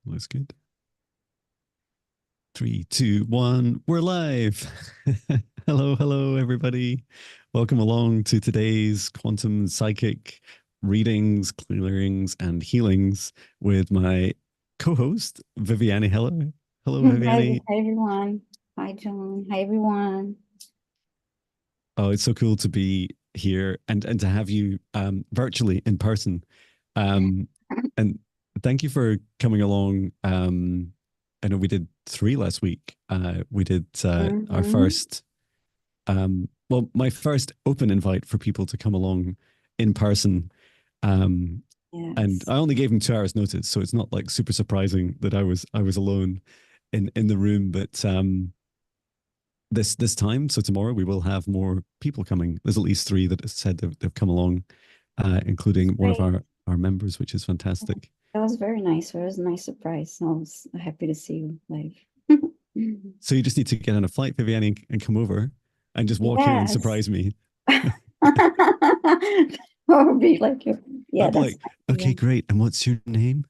Looks good. Three, two, one. We're live. Hello, everybody. Welcome along to today's quantum psychic readings, clearings, and healings with my co-host Viviane. Hello, Viviane. Hi everyone. Hi John. Hi everyone. Oh, it's so cool to be here and to have you virtually in person. Um, and thank you for coming along. I know we did three last week. We did our Mm-hmm. first, well, my first open invite for people to come along in person. Um, and Yes. I only gave them 2 hours notice, so it's not like super surprising that I was alone in the room. But this time, so tomorrow we will have more people coming. There's at least three that have said they've come along, including one of Great. our members, which is fantastic. That was very nice. It was a nice surprise. I was happy to see you live. So you just need to get on a flight, Viviane, and come over and just walk in and Yes. surprise me. Or be like you. Yeah, I'd be that's like, nice. okay, great. And what's your name?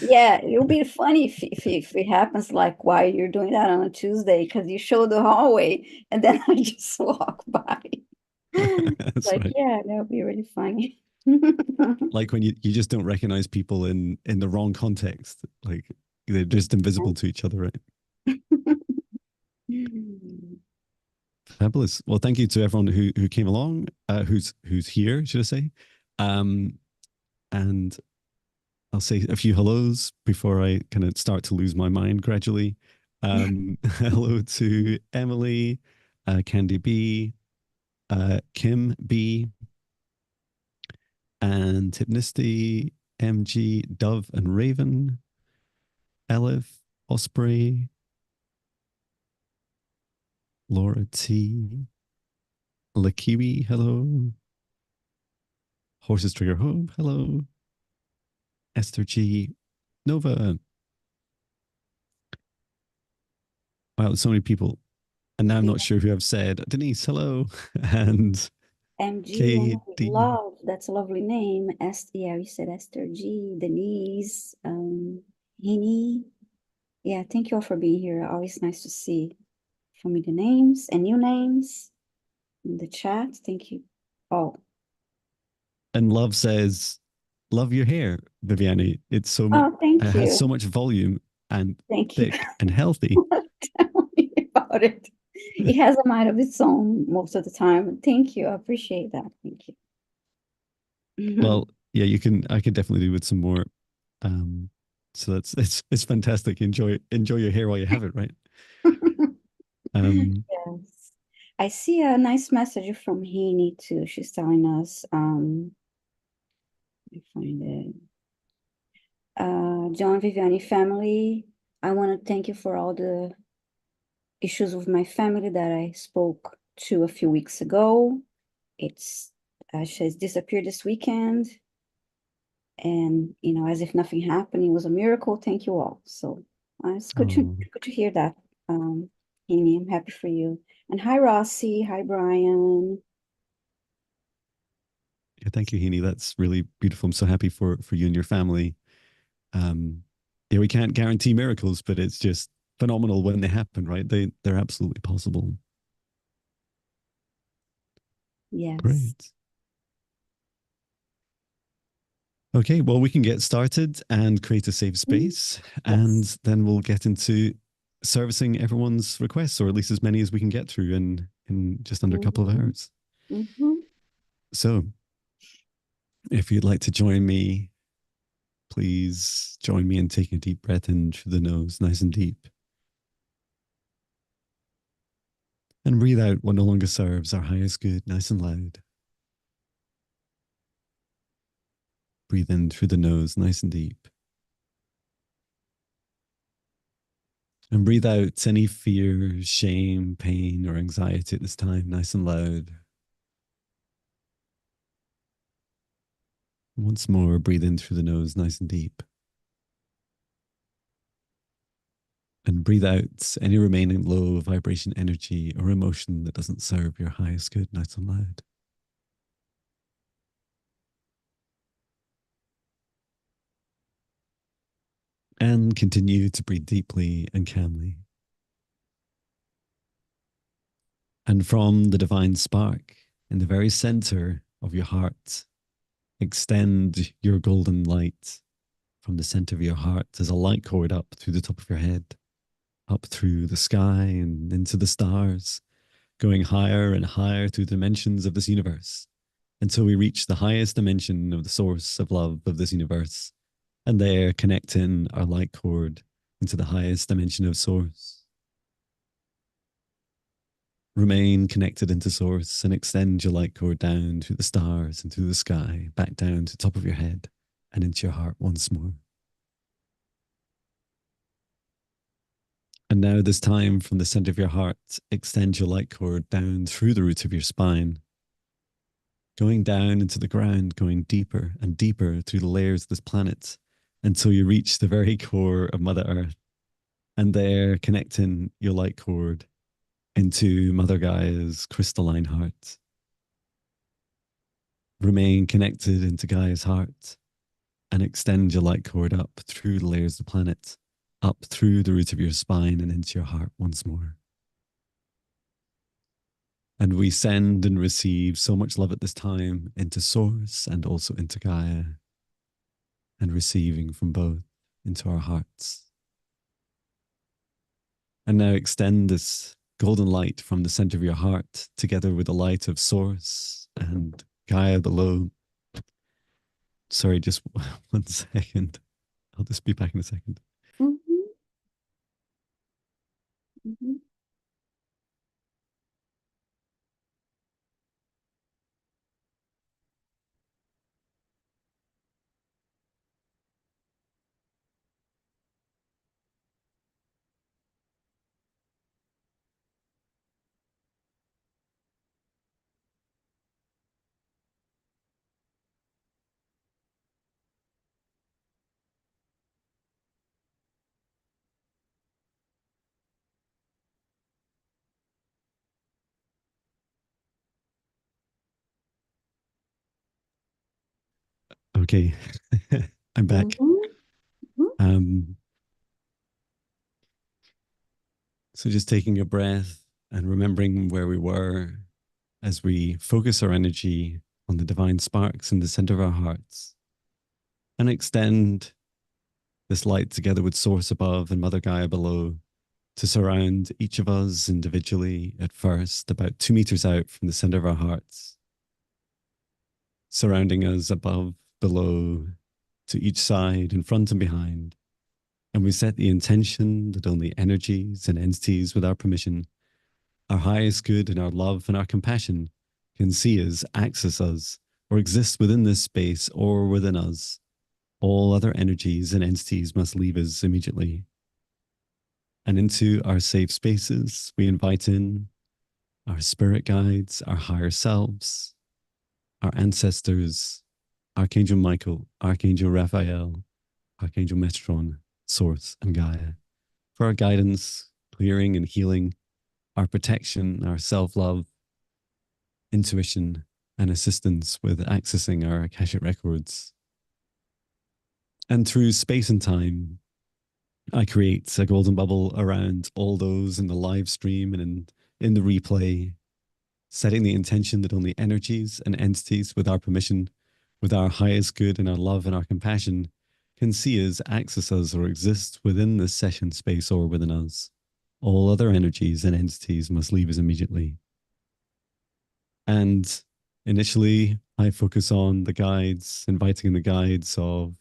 Yeah, it'll be funny if it happens like why you're doing that on a Tuesday because you show the hallway and then I just walk by. That's Like, right. yeah, that would be really funny. Like when you just don't recognize people in the wrong context. Like they're just invisible to each other, right? Fabulous. Well, thank you to everyone who came along, who's here, should I say? Um, and I'll say a few hellos before I kind of start to lose my mind gradually. Hello to Emily, Candy B, Kim B, and Hypnisty, MG, Dove and Raven, Elif, Osprey, Laura T, Lakiwi, hello. Horses Trigger Home, hello. Esther G, Nova. Wow, so many people. And now I'm not sure who I've said. Denise, hello. And MG and KD. Love, that's a lovely name. Yeah, you said Esther G, Denise, Hini. Yeah, thank you all for being here. Always nice to see familiar names and new names in the chat. Thank you. Oh, And Love says, love your hair, Viviane. It's so much, oh, it thank has you. so much volume and Thank you. thick and healthy. Tell me about it. It has a mind of its own most of the time. Thank you. I appreciate that. Thank you. Well, yeah, I could definitely do with some more. Um, so it's fantastic. Enjoy your hair while you have it, right? Um, Yes. I see a nice message from Heaney too. She's telling us, let me find it. John Viviani family, I want to thank you for all the issues with my family that I spoke to a few weeks ago. It's she's disappeared this weekend, and as if nothing happened, it was a miracle. Thank you all. So it's oh, good to hear that, Heaney. I'm happy for you. And hi, Rossi. Hi, Brian. yeah, thank you, Heaney. That's really beautiful. I'm so happy for you and your family. Um, yeah, we can't guarantee miracles, but it's just phenomenal when they happen, right? They're absolutely possible. Yes. Great. Okay, well, we can get started and create a safe Mm, space, and yes. then we'll get into servicing everyone's requests, or at least as many as we can get through in just under a couple of Mm-hmm. hours. Mm-hmm. So, if you'd like to join me, please join me in taking a deep breath in through the nose, nice and deep, and breathe out what no longer serves our highest good, nice and loud. Breathe in through the nose, nice and deep. And breathe out any fear, shame, pain, or anxiety at this time, nice and loud. Once more, breathe in through the nose, nice and deep. And breathe out any remaining low vibration energy or emotion that doesn't serve your highest good, nice and loud. And continue to breathe deeply and calmly. And from the divine spark in the very center of your heart, extend your golden light from the center of your heart as a light cord up through the top of your head, up through the sky and into the stars, going higher and higher through the dimensions of this universe until we reach the highest dimension of the source of love of this universe. And there, connecting our light cord into the highest dimension of source. Remain connected into source and extend your light cord down through the stars and through the sky, back down to the top of your head and into your heart once more. And now, this time, from the center of your heart, extend your light cord down through the roots of your spine, going down into the ground, going deeper and deeper through the layers of this planet until you reach the very core of Mother Earth. And there, connecting your light cord into Mother Gaia's crystalline heart. Remain connected into Gaia's heart and extend your light cord up through the layers of the planet, up through the root of your spine and into your heart once more. And we send and receive so much love at this time into Source and also into Gaia, and receiving from both into our hearts. And now extend this golden light from the center of your heart together with the light of Source and Gaia below. Sorry, just 1 second. I'll just be back in a second. Mm-hmm. Mm-hmm. Okay, I'm back. Mm-hmm. Um, so just taking a breath and remembering where we were as we focus our energy on the divine sparks in the center of our hearts and extend this light together with Source above and Mother Gaia below to surround each of us individually at first, about 2 meters out from the center of our hearts, surrounding us above, below, to each side, in front and behind. And we set the intention that only energies and entities with our permission, our highest good and our love and our compassion can see us, access us, or exist within this space or within us. All other energies and entities must leave us immediately. And into our safe spaces, we invite in our spirit guides, our higher selves, our ancestors, Archangel Michael, Archangel Raphael, Archangel Metron, Source, and Gaia, for our guidance, clearing and healing, our protection, our self-love, intuition, and assistance with accessing our Akashic records. And through space and time, I create a golden bubble around all those in the live stream and in the replay, setting the intention that only energies and entities with our permission, with our highest good and our love and our compassion, can see us, access us, or exist within this session space or within us. All other energies and entities must leave us immediately. And initially, I focus on the guides, inviting in the guides of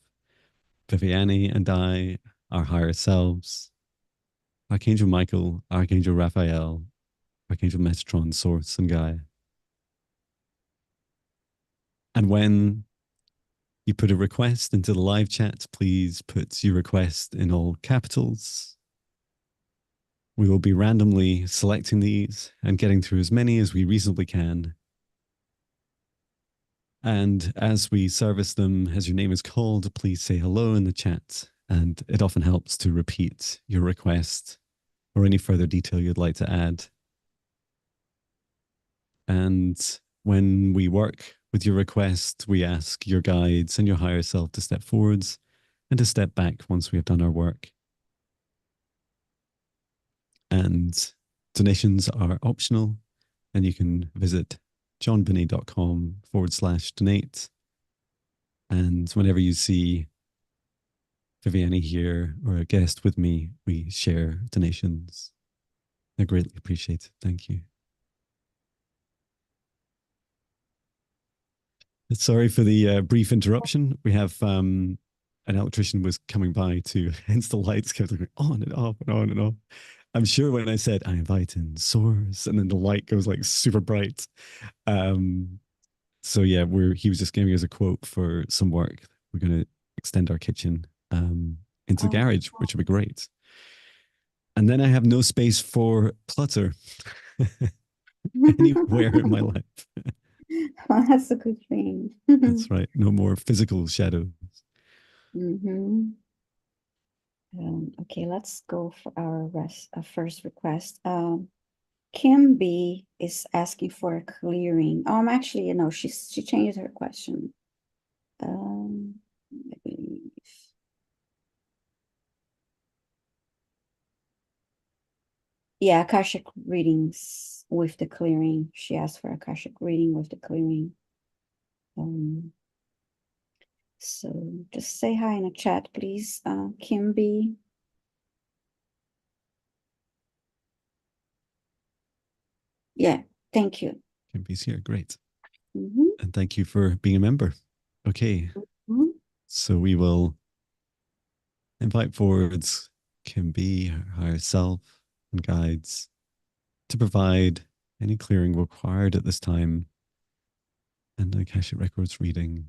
Viviane and I, our higher selves, Archangel Michael, Archangel Raphael, Archangel Metron, Source, and Gaia. And when you put a request into the live chat, please put your request in all capitals. We will be randomly selecting these and getting through as many as we reasonably can. And as we service them, as your name is called, please say hello in the chat. And it often helps to repeat your request or any further detail you'd like to add. And when we work with your request, we ask your guides and your higher self to step forwards and to step back once we have done our work. And donations are optional, and you can visit jonbinnie.com/donate. And whenever you see Viviane here or a guest with me, we share donations. I greatly appreciate it. Thank you. Sorry for the brief interruption. We have an electrician was coming by to, hence the lights kept going on and off and on and off. I'm sure when I said I invite in source, and then the light goes like super bright. So yeah, he was just giving us a quote for some work. We're going to extend our kitchen into the garage, which would be great. And then I have no space for clutter anywhere in my life. Well, that's a good thing. That's right. No more physical shadows. Mm-hmm. Okay, let's go for our first request. Kim B is asking for a clearing. Actually, you know, she changed her question. I believe. Yeah, Akashic readings with the clearing. She asked for Akashic reading with the clearing. So just say hi in the chat, please, Kim B. Yeah, thank you. Kim B's here. Great. Mm-hmm. And thank you for being a member. Okay. Mm-hmm. So we will invite forwards Kim B, her higher self, and guides to provide any clearing required at this time and Akashic Records reading.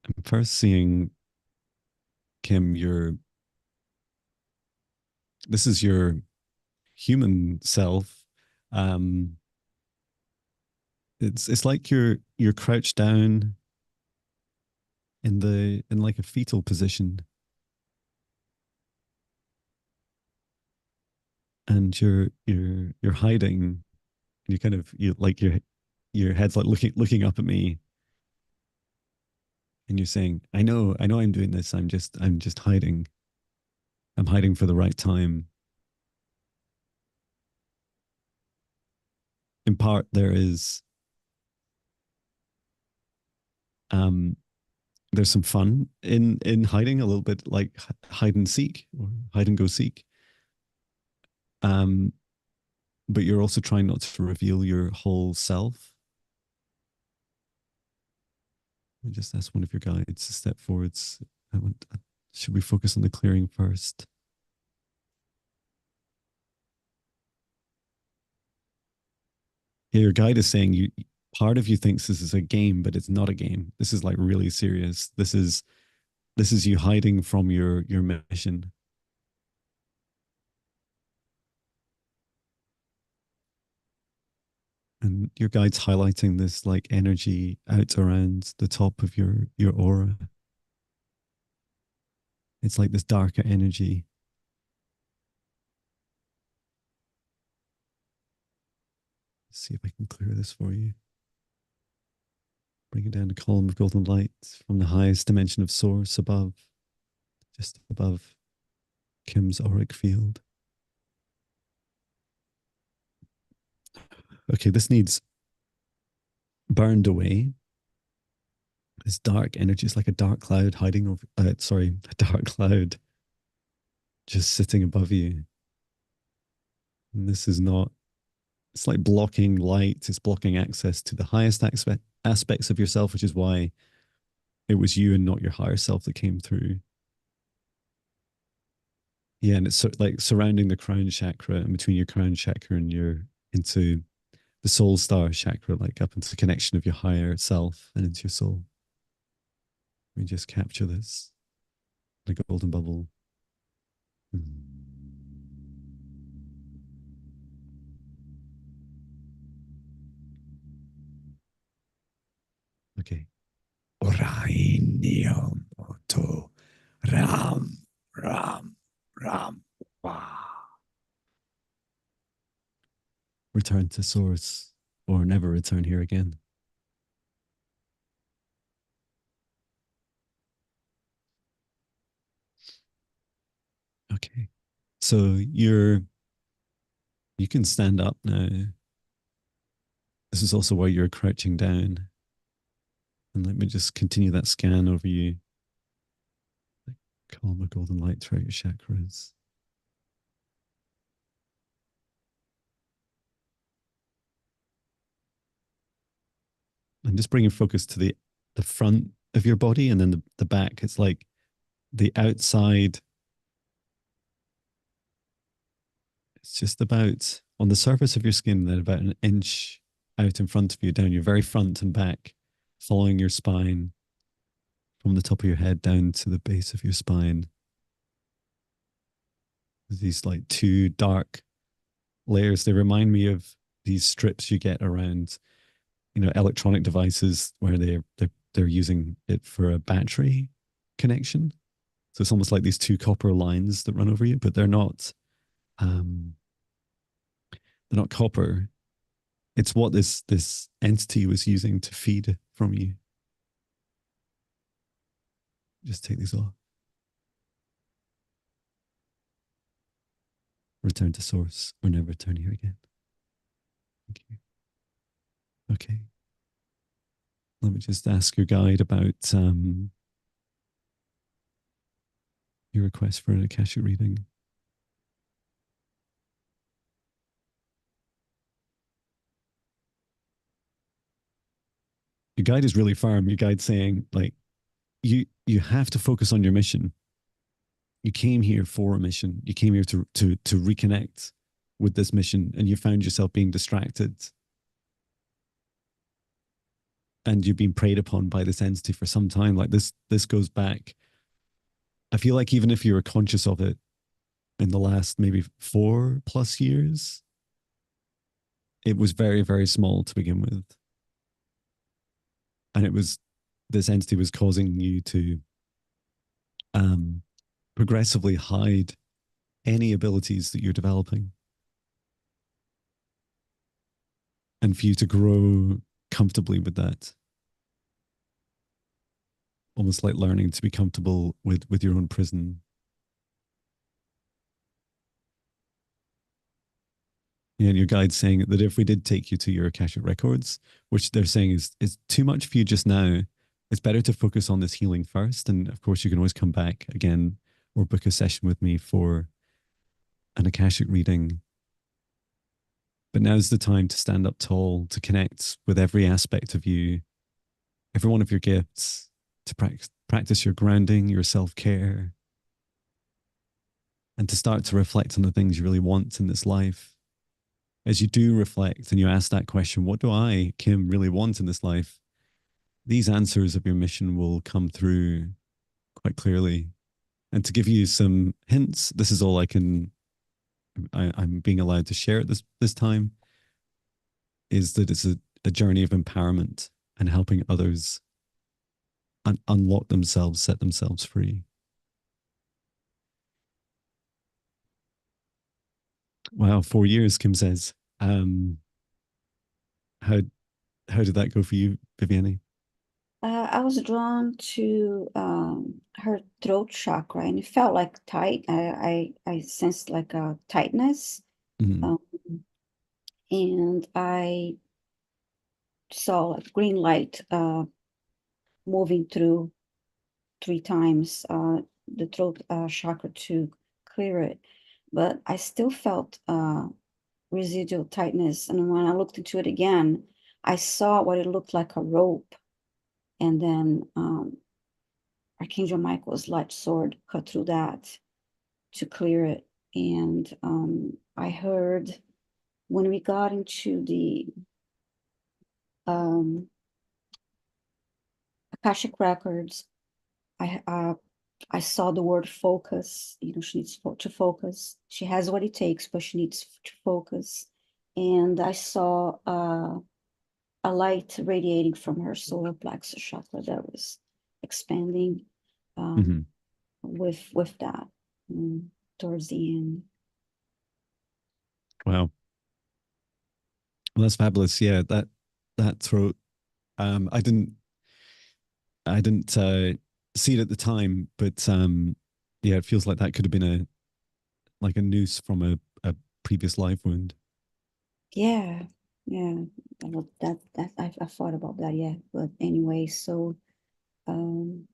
I'm first seeing Kim, this is your human self. Um, it's like you're crouched down in like a fetal position, and you're hiding. You kind of you like your head's like looking up at me, and you're saying, I know I'm doing this. I'm just hiding. I'm hiding for the right time. In part, um there's some fun in hiding, a little bit like hide and seek or hide and go seek. Um, but you're also trying not to reveal your whole self. I just ask one of your guides to step forwards. Should we focus on the clearing first? Yeah, your guide is saying part of you thinks this is a game, but it's not a game. This is like really serious. This is you hiding from your mission. And your guide's highlighting this like energy out around the top of your aura. It's like this darker energy. Let's see if I can clear this for you. Bring it down a column of golden light from the highest dimension of source above, just above Kim's auric field. Okay, this needs burned away. This dark energy is like a dark cloud hiding over, a dark cloud just sitting above you. And this is not, it's like blocking light, it's blocking access to the highest aspects of yourself, which is why it was you and not your higher self that came through. Yeah, and it's like surrounding the crown chakra and between your crown chakra and your into the soul star chakra, like up into the connection of your higher self and into your soul. We just capture this, the golden bubble. Okay. Ram, Ram, Ram, return to source or never return here again. Okay. So you can stand up now. This is also why you're crouching down. And let me just continue that scan over you. Calm a golden light throughout your chakras. And just bring your focus to the front of your body and then the back. It's like the outside. It's just about on the surface of your skin, then about an inch out in front of you, down your very front and back, following your spine from the top of your head down to the base of your spine. These like two dark layers. They remind me of these strips you get around, electronic devices where they're using it for a battery connection. So it's almost like these two copper lines that run over you, but um, they're not copper. It's what this entity was using to feed from you. Just take these off. Return to source or never return here again. Thank you. Okay. Let me just ask your guide about your request for an Akashic reading. Your guide is really firm. Your guide's saying, like, you have to focus on your mission. You came here for a mission. You came here to reconnect with this mission, and you found yourself being distracted. And you've been preyed upon by this entity for some time. Like this goes back. I feel like even if you were conscious of it in the last maybe 4+ years, it was very, very small to begin with. And this entity was causing you to progressively hide any abilities that you're developing. And for you to grow comfortably with that. Almost like learning to be comfortable with your own prison. And your guide's saying that if we did take you to your Akashic records, which they're saying is too much for you just now, it's better to focus on this healing first. And of course, you can always come back again or book a session with me for an Akashic reading. But now's the time to stand up tall, to connect with every aspect of you, every one of your gifts, to practice your grounding, your self-care, and to start to reflect on the things you really want in this life. As you do reflect and you ask that question, what do I, Kim, really want in this life? These answers of your mission will come through quite clearly. And to give you some hints, this is all I'm being allowed to share at this time, is that it's a journey of empowerment and helping others unlock themselves, set themselves free. Wow, 4 years, Kim says. How did that go for you, Viviane? I was drawn to her throat chakra, and it felt like tight. I sensed like a tightness, Mm-hmm. um, and I saw like green light moving through 3 times the throat chakra to clear it, but I still felt residual tightness. And when I looked into it again, I saw what it looked like a rope, and then Archangel Michael's light sword cut through that to clear it. And I heard when we got into the um, Akashic records, I I saw the word focus. She needs to focus. She has what it takes, but she needs to focus. And I saw a light radiating from her solar plexus chakra that was expanding um, Mm-hmm. with that towards the end. Wow. Well, that's fabulous. Yeah, that throat. I didn't see it at the time, but yeah, it feels like that could have been a like a noose from a previous life wound. Yeah, yeah. I thought about that, yeah. But anyway, so um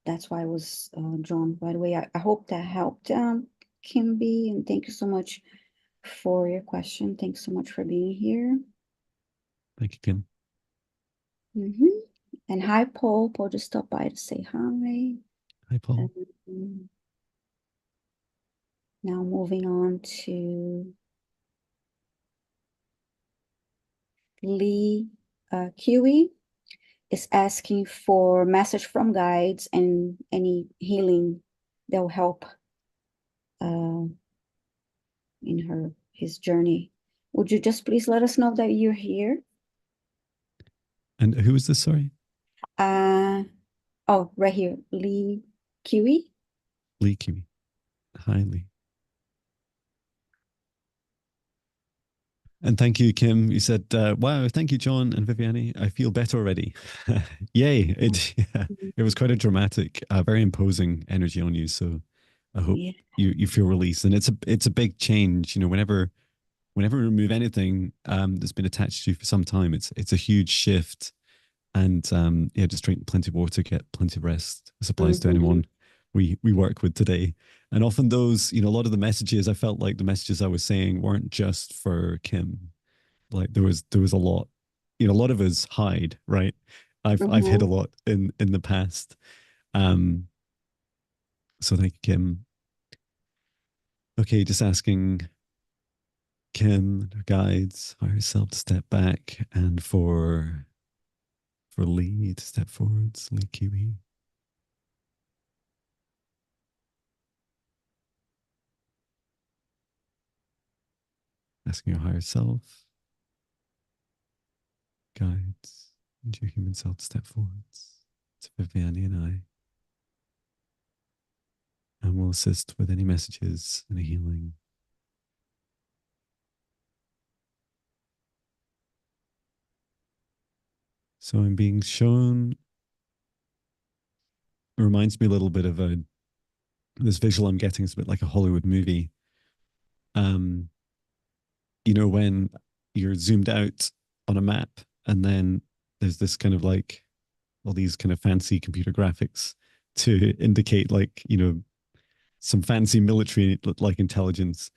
that's why I was drawn right away. I hope that helped, Kimby, and thank you so much for your question. Thanks so much for being here. Thank you, Kim. Hmm. And hi, Paul. Paul just stopped by to say hi. Hi, Paul. Um, Now moving on to Lee Kiwi is asking for message from guides and any healing that will help uh, in his journey. Would you just please let us know that you're here? And who is this? Sorry, Uh, oh, right here, Lee Kiwi. Lee Kimi. Hi, Lee. And thank you, Kim. You said, "Wow, thank you, Jon and Viviane. I feel better already." Yay! It yeah, it was quite a dramatic, very imposing energy on you. So I hope Yeah. you feel released. And it's a big change. You know, whenever we remove anything that's been attached to you for some time, it's a huge shift. And yeah, just drink plenty of water, get plenty of rest. This applies to Hmm. anyone we work with today. And often those, a lot of the messages, I felt like the messages I was saying weren't just for Kim. Like there was a lot, a lot of us hide, right? I've hid a Hmm. lot in the past. Um, so thank you, Kim. Okay, just asking Kim and her guides, higher self to step back and for Lee to step forwards, Lee Kiwi. Asking your higher self, guides, and your human self to step forwards. To Viviane and I. And we'll assist with any messages, any healing. So I'm being shown, it reminds me a little bit of this visual I'm getting is a bit like a Hollywood movie. Um, when you're zoomed out on a map and then there's this kind of like all these kind of fancy computer graphics to indicate like, some fancy military like intelligence.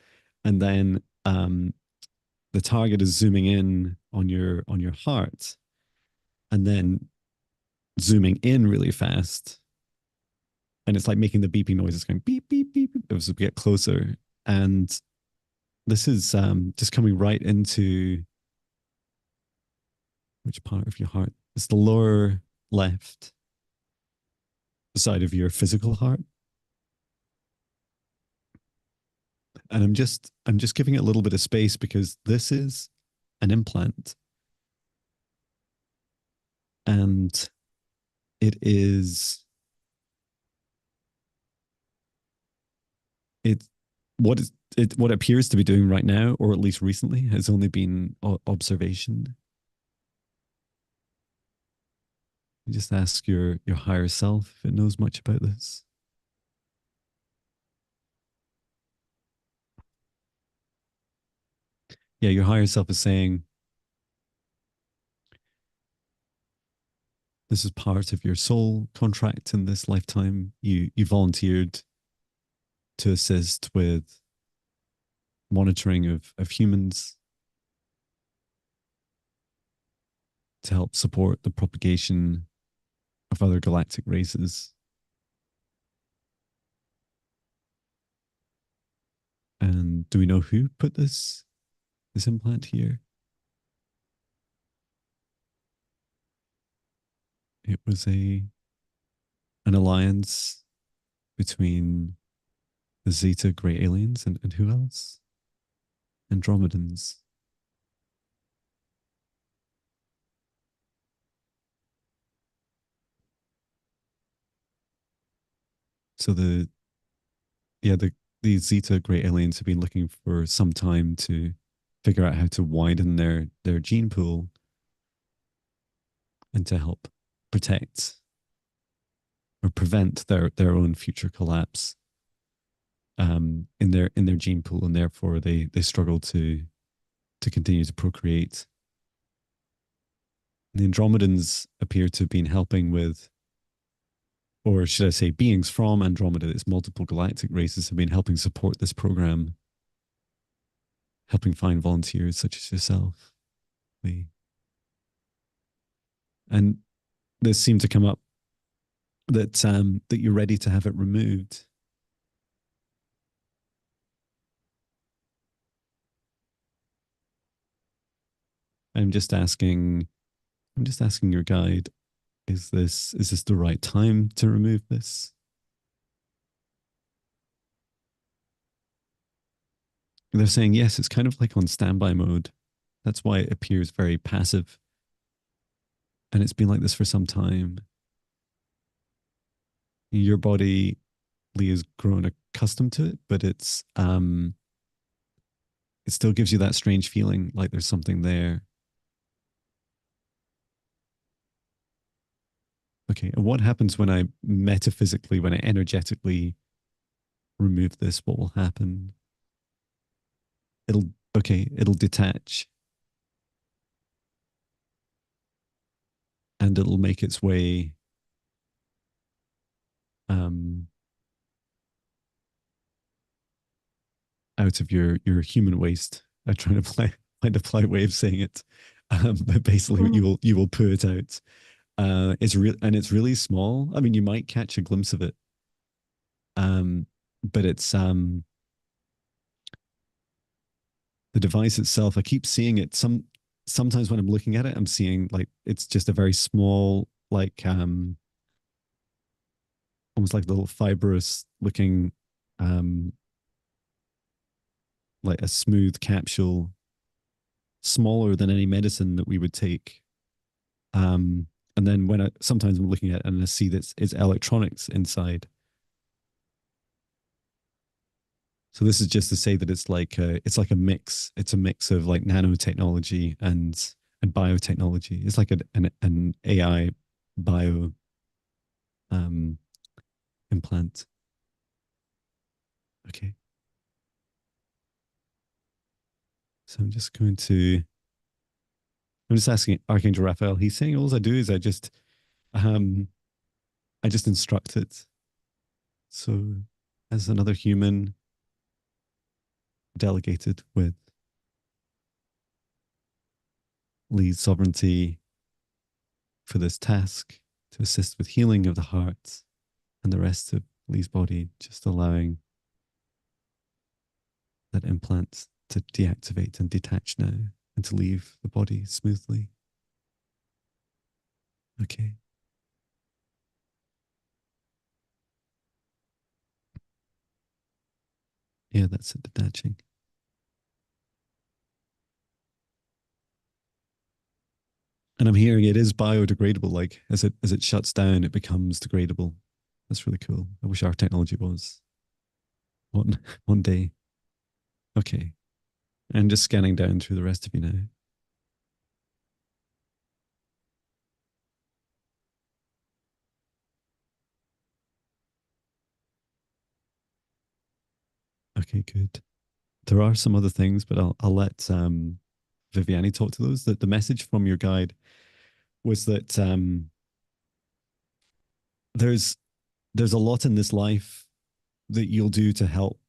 And then the target is zooming in on your heart and then zooming in really fast. And it's like making the beeping noises going beep, beep, beep, beep as we get closer. And this is just coming right into which part of your heart? It's the lower left side of your physical heart. And I'm just giving it a little bit of space because this is an implant and it is it what it appears to be doing right now, or at least recently, has only been observation. You just ask your higher self if it knows much about this. Yeah, your higher self is saying this is part of your soul contract in this lifetime. You volunteered to assist with monitoring of humans to help support the propagation of other galactic races. And do we know who put this implant here? It was an alliance between the Zeta Grey aliens and who else? Andromedans. So the Zeta Grey aliens have been looking for some time to figure out how to widen their gene pool and to help protect or prevent their own future collapse in their gene pool, and therefore they struggle to continue to procreate. The Andromedans appear to have been helping with, or should I say, beings from Andromeda, its multiple galactic races, have been helping support this program, helping find volunteers such as yourself. And this seemed to come up that you're ready to have it removed. I'm just asking I'm just asking your guide, is this the right time to remove this? They're saying yes, it's kind of like on standby mode. That's why it appears very passive. And it's been like this for some time. Your body, Lee, has grown accustomed to it, but it still gives you that strange feeling like there's something there. Okay, and what happens when I metaphysically, when I energetically remove this? What will happen? It'll it'll detach and it'll make its way um out of your human waste. I'm trying to find a polite way of saying it. But basically you will poo it out. It's real and it's really small. I mean, you might catch a glimpse of it. But it's the device itself. I keep seeing it. Sometimes when I'm looking at it, I'm seeing like it's just a very small, like almost like a little fibrous looking, um, like a smooth capsule, smaller than any medicine that we would take. And then when sometimes I'm looking at it and I see that it's electronics inside. So this is just to say that it's like a mix. It's a mix of like nanotechnology and biotechnology. It's like an AI bio um, implant. Okay. So I'm just asking Archangel Raphael. He's saying all I do is um I just instruct it. So as another human delegated with lead sovereignty for this task to assist with healing of the heart and the rest of Lee's body, just allowing that implant to deactivate and detach now and to leave the body smoothly. Okay. Yeah, that's it, detaching. And I'm hearing it is biodegradable. Like as it shuts down, it becomes degradable. That's really cool. I wish our technology was one one day. Okay. And just scanning down through the rest of you now. Okay, good. There are some other things, but I'll let Viviane talk to those. That the message from your guide was that there's there's a lot in this life that you'll do to help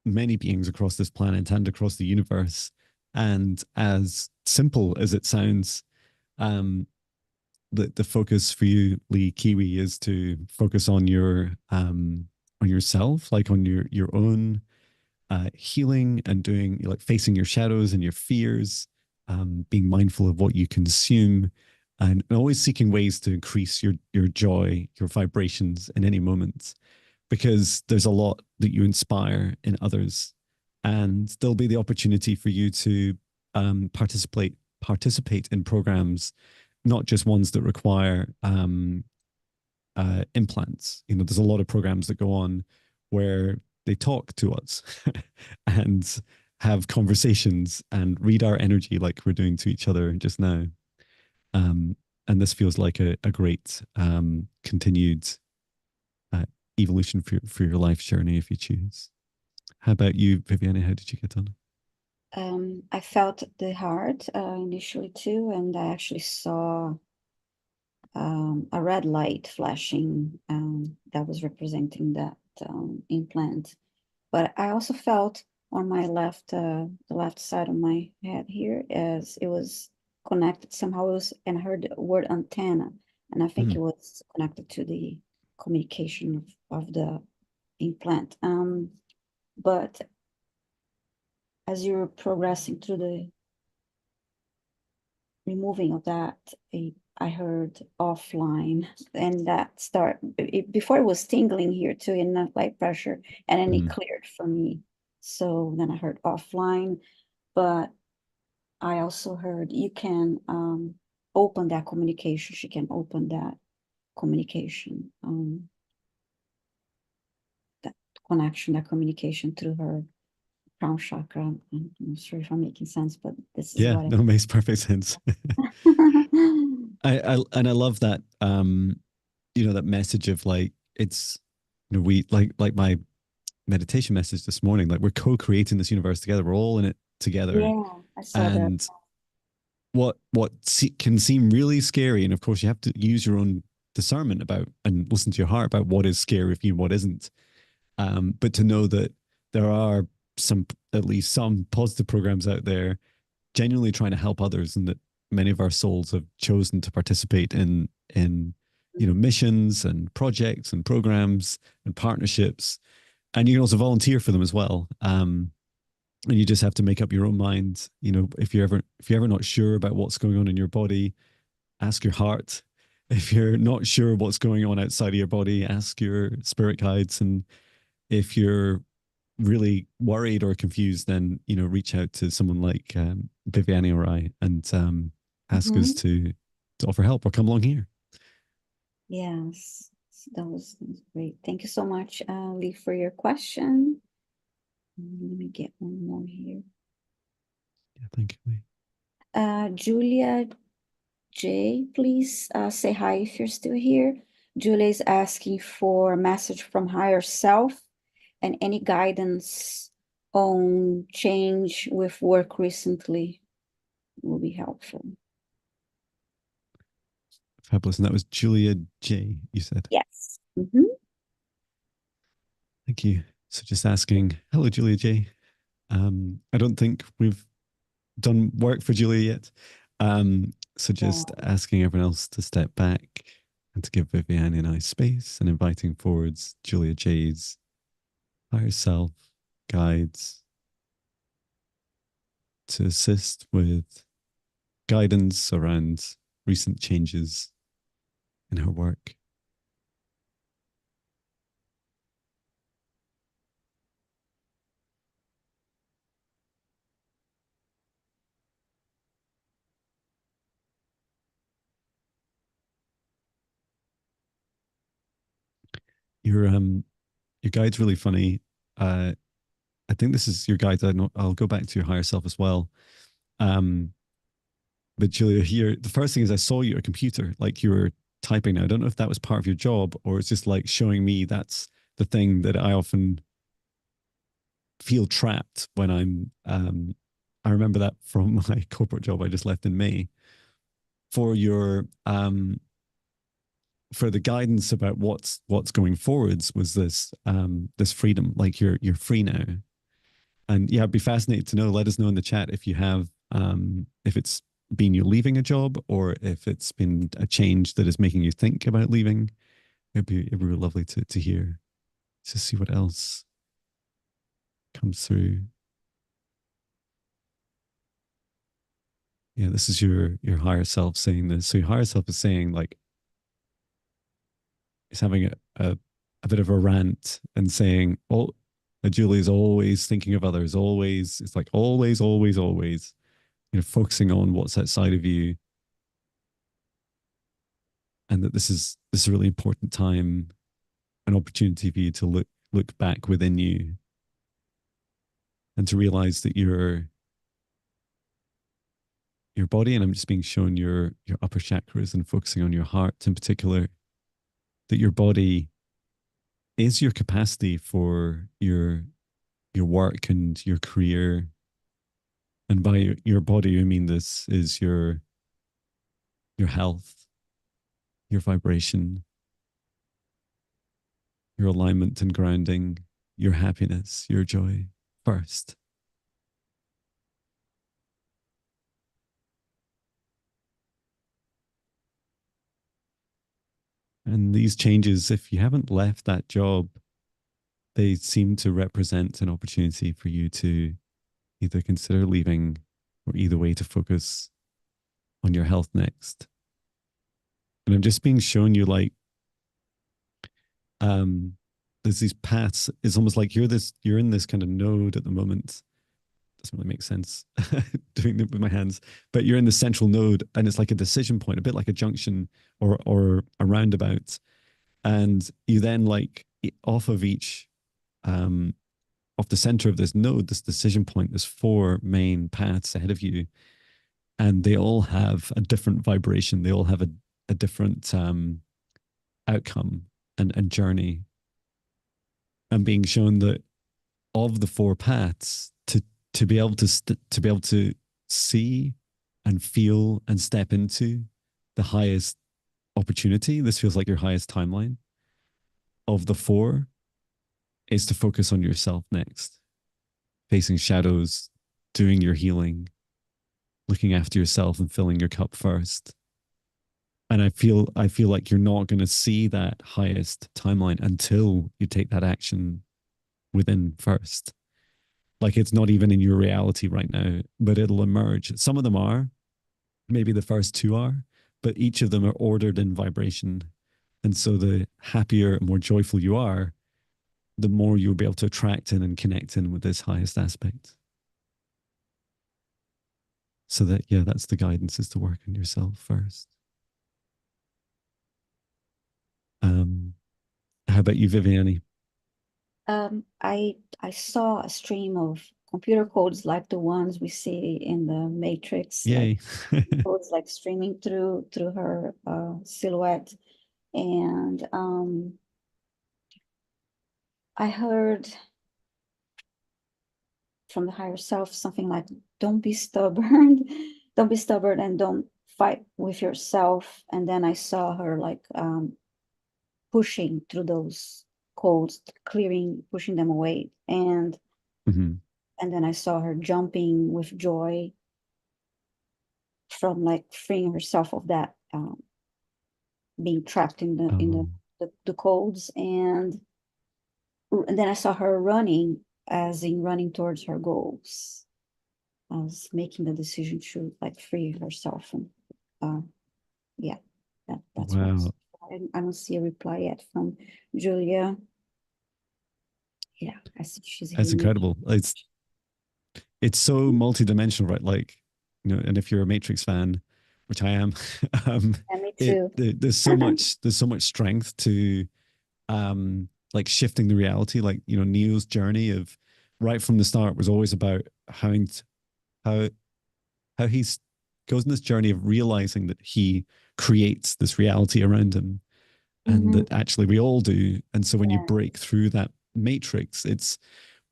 many beings across this planet and across the universe. And as simple as it sounds, um, the focus for you, Lee Kiwi, is to focus on yourself, like on your own healing and doing like facing your shadows and your fears, being mindful of what you consume, and always seeking ways to increase your joy, your vibrations in any moment, because there's a lot that you inspire in others, and there'll be the opportunity for you to participate in programs, not just ones that require implants. You know, there's a lot of programs that go on where they talk to us and have conversations and read our energy like we're doing to each other just now. Um, and this feels like a great continued uh, evolution for your life journey if you choose. How about you, Viviane? How did you get on? I felt the heart initially too, and I actually saw a red light flashing that was representing that implant. But I also felt on my left, the left side of my head here, as it was connected somehow. It was, and I heard the word antenna, and I think Mm, it was connected to the communication of the implant. But as you're progressing through the removing of that, I heard offline, and that before it was tingling here too, in that light pressure, and then it mm. cleared for me. So then I heard offline, but I also heard you can open that communication. She can open that communication, that connection, that communication through her crown chakra. I'm not sure if I'm making sense, but this is Yeah, what no, it makes perfect sense. I love that that message of like it's we like my meditation message this morning, like we're co-creating this universe together, we're all in it together. Yeah, I saw that. And can seem really scary, and of course you have to use your own discernment about and listen to your heart about what is scary for you and what isn't. But to know that there are some, at least some positive programs out there genuinely trying to help others, and that many of our souls have chosen to participate in missions and projects and programs and partnerships, and you can also volunteer for them as well. And you just have to make up your own mind. If you're ever not sure about what's going on in your body, ask your heart. If you're not sure what's going on outside of your body, ask your spirit guides. And if you're really worried or confused, then reach out to someone like Viviane or I, and ask us Mhm. to offer help or come along here. Yes, that was great. Thank you so much, Lee, for your question. Let me get one more here. Yeah, thank you. Julia J, please say hi if you're still here. Julia is asking for a message from higher self and any guidance on change with work recently will be helpful. Fabulous. And that was Julia J, you said. Yes. Mhm. Thank you. So just asking, hello, Julia J. I don't think we've done work for Julia yet. So just Yeah. asking everyone else to step back and to give Viviane and I space, and inviting forwards Julia J's higher self guides to assist with guidance around recent changes in her work. Your your guide's really funny. I think this is your guide. I know I'll go back to your higher self as well. Um, but Julia, here the first thing is I saw you at a computer, like you were typing. Now I don't know if that was part of your job or it's just like showing me that's the thing that I often feel trapped when I'm. I remember that from my corporate job I just left in May. For your for the guidance about what's going forwards was this freedom, like you're free now. And yeah, I'd be fascinated to know. Let us know in the chat if you have, if it's been you leaving a job or if it's been a change that is making you think about leaving. It'd be really lovely to hear, to see what else comes through. Yeah, this is your higher self saying this. So your higher self is saying like it's having a bit of a rant and saying, "Oh, Julie's always thinking of others. Always, it's like always, always, always. Focusing on what's outside of you, and that this is a really important time, an opportunity for you to look back within you and to realize that your body, and I'm just being shown your upper chakras and focusing on your heart in particular, that your body is your capacity for your work and your career. And by your body, I mean this is your health, your vibration, your alignment and grounding, your happiness, your joy first. And these changes, if you haven't left that job, they seem to represent an opportunity for you to either consider leaving or either way to focus on your health next. And I'm just being shown you like um there's these paths. It's almost like you're in this kind of node at the moment. Doesn't really make sense doing it with my hands, but you're in the central node and it's like a decision point, a bit like a junction or a roundabout. And you then like off of each off the center of this node, this decision point, there's four main paths ahead of you, and they all have a different vibration. They all have a different outcome and journey. And being shown that of the four paths, to be able to be able to see and feel and step into the highest opportunity. This feels like your highest timeline of the four is to focus on yourself next, facing shadows, doing your healing, looking after yourself and filling your cup first. And I feel like you're not going to see that highest timeline until you take that action within first. Like it's not even in your reality right now, but it'll emerge. Some of them are, maybe the first two are, but each of them are ordered in vibration. And so the happier, more joyful you are, the more you'll be able to attract in and connect in with this highest aspect. So that, yeah, that's the guidance, is to work on yourself first. How about you, Viviane? I saw a stream of computer codes like the ones we see in the Matrix, like Yay. codes like streaming through her silhouette. And I heard from the higher self something like, don't be stubborn, don't be stubborn and don't fight with yourself. And then I saw her like pushing through those codes, clearing, pushing them away. Mhm. And then I saw her jumping with joy from like freeing herself of that being trapped in Oh, the codes. And then I saw her running, as in running towards her goals. I was making the decision to like free herself. And uh, yeah, that's what wow. I don't see a reply yet from Julia. Yeah, I see she's That's here. incredible. It's so multidimensional, right? Like, you know, and if you're a Matrix fan, which I am, Yeah, me too. there's so much strength to like shifting the reality. Like, you know, Neo's journey of right from the start was always about how how he's goes on this journey of realizing that he creates this reality around him, and Hmm. that actually we all do. And so when you Yeah. break through that matrix, it's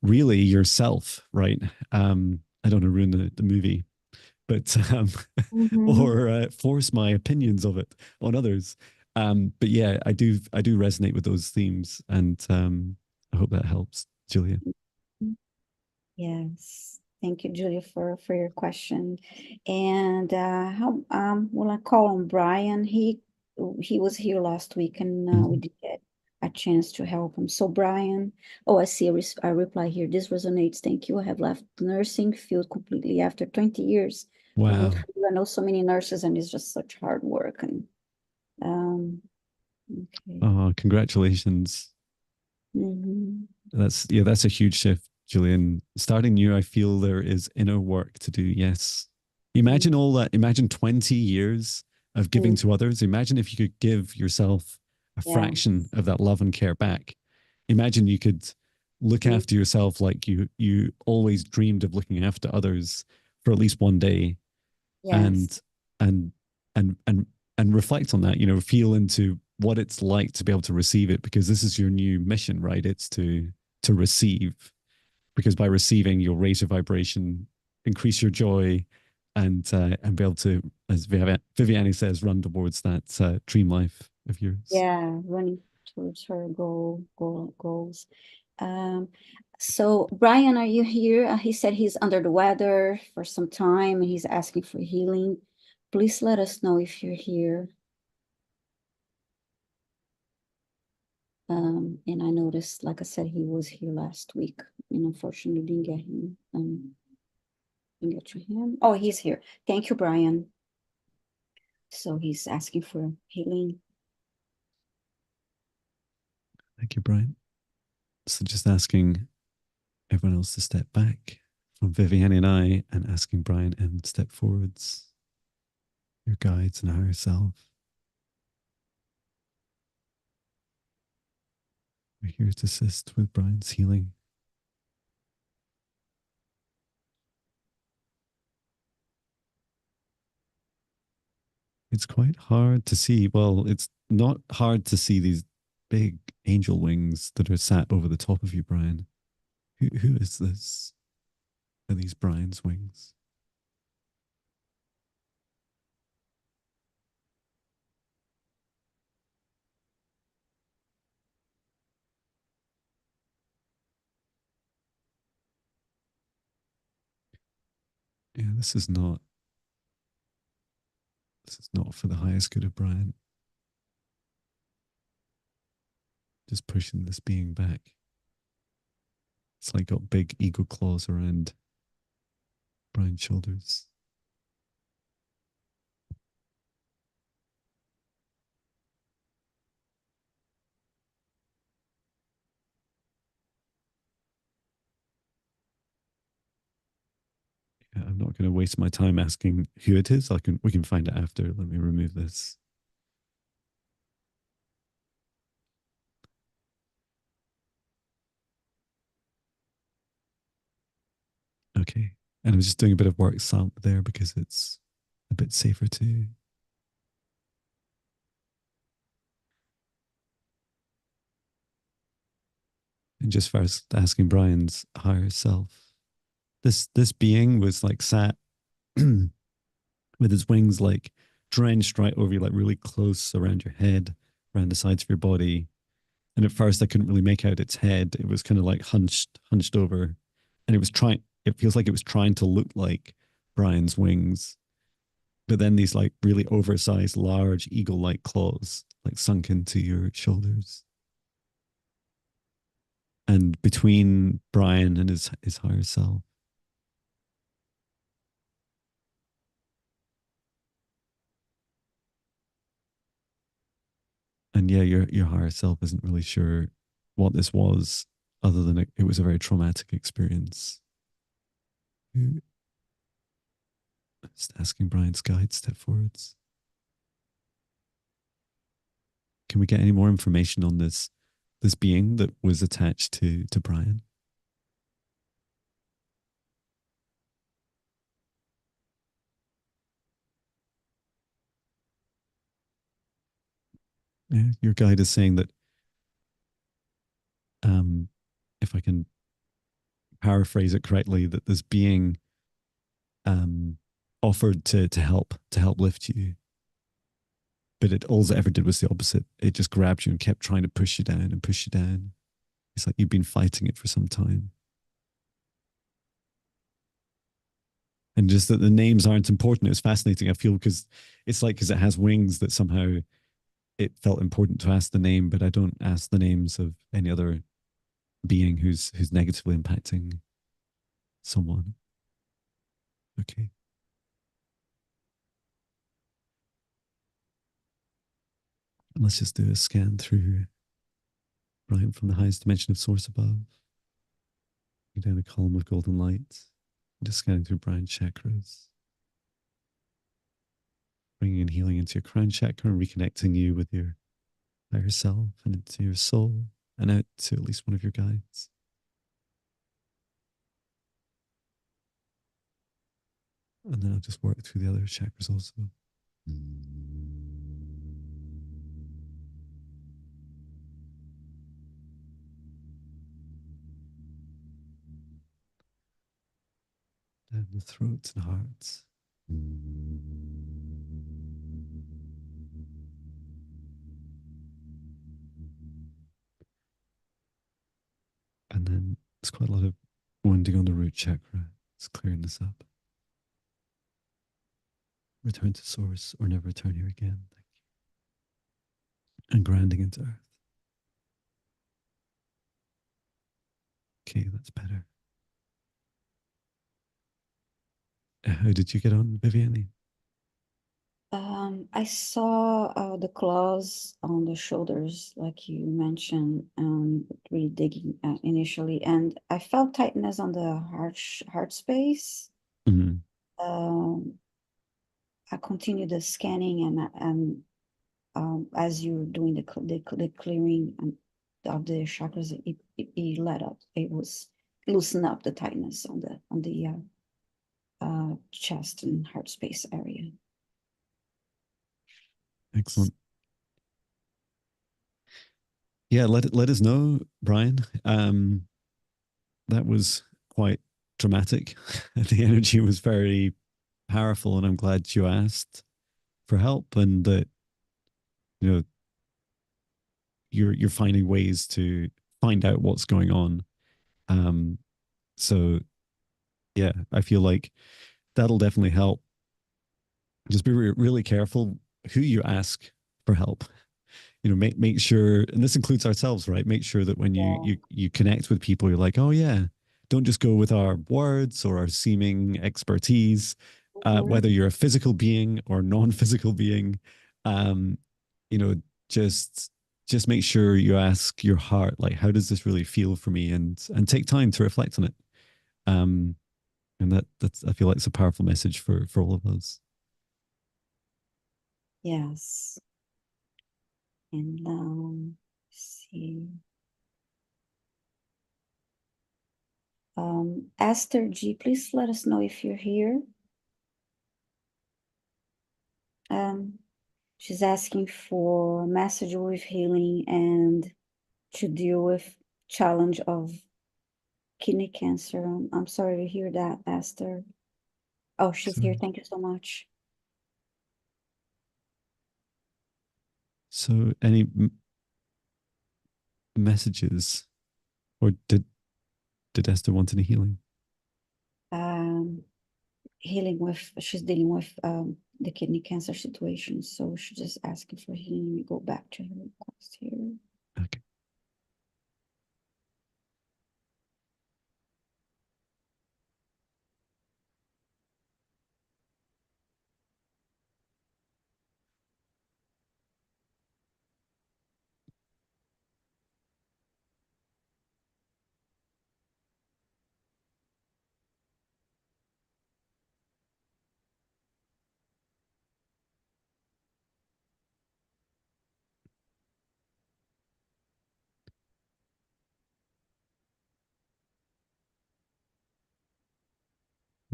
really yourself, right? I don't want to ruin the movie, but Hmm. or force my opinions of it on others. But yeah, I do resonate with those themes, and I hope that helps, Julia. Yes. Thank you, Julia, for your question. And how will I call on Brian? He was here last week, and we Mhm. did get a chance to help him. So Brian, oh, I see a reply here. This resonates. Thank you. I have left the nursing field completely after 20 years. Rooting Wow. for you. I know so many nurses, and it's just such hard work. And um, okay. Oh, congratulations. Hmm. That's a huge shift, Julian. Starting new, I feel there is inner work to do. Yes. Imagine all that. Imagine 20 years of giving to others. Imagine if you could give yourself a Yeah. fraction of that love and care back. Imagine you could look Mm, after yourself like you always dreamed of looking after others for at least one day, yes. and and and and and reflect on that, feel into what it's like to be able to receive it, because this is your new mission, right? It's to receive, because by receiving you'll raise your vibration, increase your joy, and be able to, as Viviane says, run towards that dream life of yours. Yeah, running towards her goals. Um, so Brian, are you here? He said he's under the weather for some time and he's asking for healing. Please let us know if you're here. And I noticed, like I said, he was here last week, and unfortunately didn't get him. Didn't get to him. Oh, he's here. Thank you, Brian. So he's asking for healing. Thank you, Brian. So just asking everyone else to step back from Viviane and I, and asking Brian and step forwards, your guides and higher self. We're here to assist with Brian's healing. It's quite hard to see. Well, it's not hard to see these big angel wings that are sat over the top of you, Brian. Who is this? Are these Brian's wings? Yeah, this is not for the highest good of Brian. Just pushing this being back. It's like got big eagle claws around Brian's shoulders. Yeah, I'm not going to waste my time asking who it is. We can find it after. Let me remove this. Okay. And I was just doing a bit of work sound there because it's a bit safer too. And just first asking Brian's higher self. This being was like sat with his wings like drenched right over you, like really close around your head, around the sides of your body. And at first I couldn't really make out its head. It was kind of like hunched over. And it feels like it was trying to look like Brian's wings. But then these like really oversized, large eagle-like claws like sunk into your shoulders. And between Brian and his higher self. And yeah, your higher self isn't really sure what this was, other than it was a very traumatic experience. Just asking Brian's guide step forwards. Can we get any more information on this being that was attached to Brian? Yeah, your guide is saying that, um, if I can paraphrase it correctly, that this being um, offered to help lift you, but all it ever did was the opposite. It just grabbed you and kept trying to push you down and push you down. It's like you've been fighting it for some time. And just that the names aren't important. It's fascinating, I feel, because it's like, because it has wings, that somehow it felt important to ask the name, but I don't ask the names of any other being who's negatively impacting someone. Okay. Let's just do a scan through Brian from the highest dimension of source above. Down a column of golden light. Just scanning through Brian's chakras. Bringing in healing into your crown chakra and reconnecting you with your higher self and into your soul and out to at least one of your guides. And then I'll just work through the other chakras also. Down the throats and hearts. And then there's quite a lot of wounding on the root chakra. It's clearing this up. Return to source or never return here again. Thank you. And grounding into earth. Okay, that's better. How did you get on, Viviane? I saw the claws on the shoulders, like you mentioned, really digging initially, and I felt tightness on the heart space. Mm-hmm. Um, I continued the scanning, and as you're doing the clearing of the chakras, it let up. It was loosen up the tightness on the chest and heart space area. Excellent. Yeah, let us know, Brian. That was quite dramatic. The energy was very powerful, and I'm glad you asked for help, and that you know you're finding ways to find out what's going on. Um, so yeah, I feel like that'll definitely help. Just be really careful who you ask for help. Make sure, and this includes ourselves, right? Make sure that when you Yeah. you connect with people, you're like, oh yeah, don't just go with our words or our seeming expertise, Mhm. whether you're a physical being or non-physical being. um you know just just make sure you ask your heart, like, how does this really feel for me, and take time to reflect on it. um and that's, I feel like, it's a powerful message for all of us. Yes. And see. Esther G, please let us know if you're here. Um, she's asking for a message with healing and to deal with challenge of kidney cancer. I'm sorry to hear that, Esther. Oh, she's So here. Thank you so much. any messages, or did Esther want any healing? Um, healing with, she's dealing with the kidney cancer situation. So she's just asking for healing. We go back to her request here. Okay.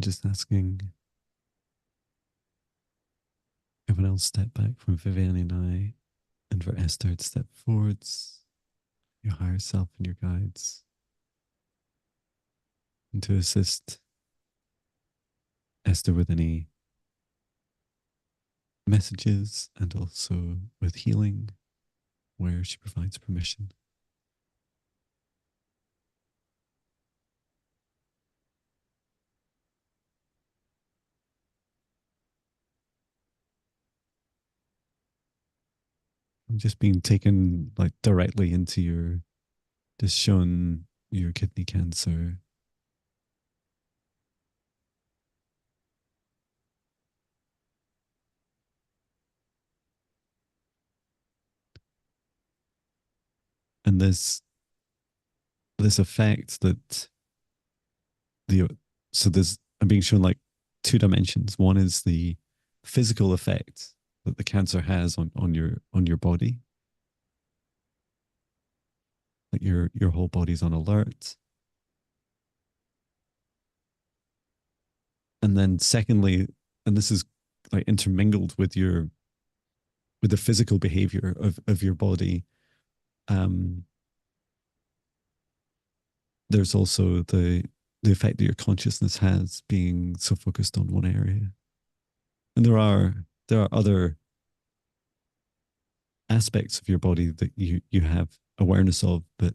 Just asking everyone else step back from Viviane and I, and for Esther to step forwards, your higher self and your guides, and to assist Esther with any messages and also with healing where she provides permission. I'm just being taken like directly into your, just shown your kidney cancer. And this effect that the so there's, I'm being shown like two dimensions. One is the physical effect that the cancer has on your body, like your whole body's on alert. And then secondly, and this is like intermingled with your with the physical behavior of your body, um, there's also the effect that your consciousness has being so focused on one area. And there are other aspects of your body that you have awareness of, but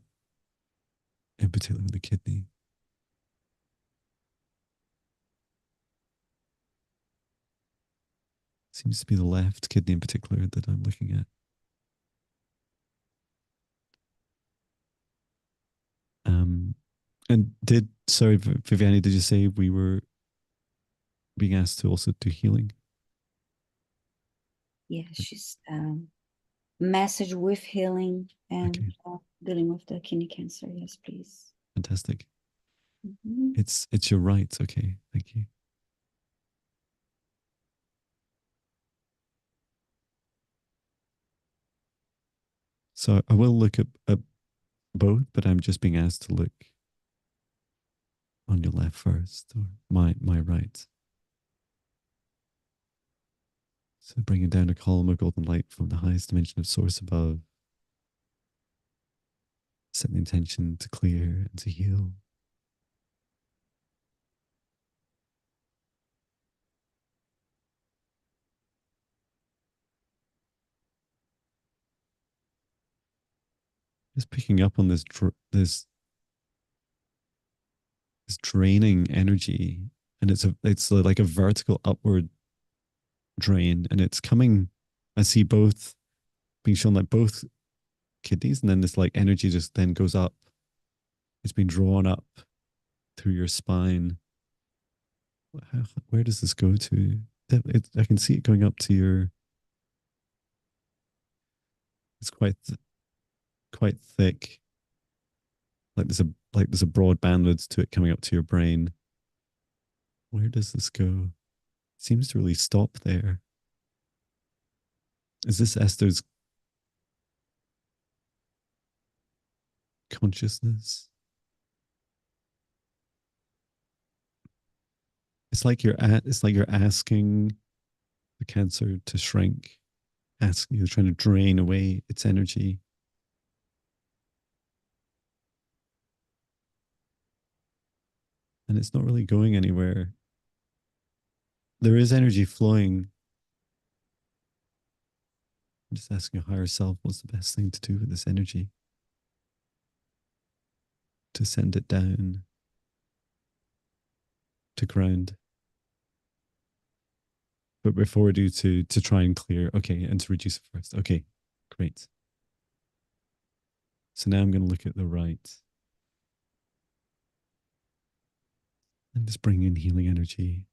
in particular the kidney. Seems to be the left kidney in particular that I'm looking at. Um, and sorry, Viviane, did you say we were being asked to also do healing? Yeah, she's message with healing and Okay, dealing with the kidney cancer. Yes, please. fantastic. Mhm. It's your right. Okay, thank you. So I will look at both, but I'm just being asked to look on your left first, or my right. So bringing down a column of golden light from the highest dimension of source above. Set the intention to clear and to heal. Just picking up on this draining energy, and it's like a vertical upward drain, and it's coming. I see both being shown, like both kidneys, and then this like energy just then goes up. It's been drawn up through your spine. Where does this go to? I can see it going up to your. It's quite thick. Like there's a broad bandwidth to it coming up to your brain. Where does this go? It seems to really stop there. Is this Esther's consciousness? It's like you're asking the cancer to shrink. You're trying to drain away its energy. And it's not really going anywhere. There is energy flowing. I'm just asking your higher self what's the best thing to do with this energy? To send it down to ground. But before we do, to try and clear, okay, and to reduce it first. Okay, great. So now I'm going to look at the right and just bring in healing energy.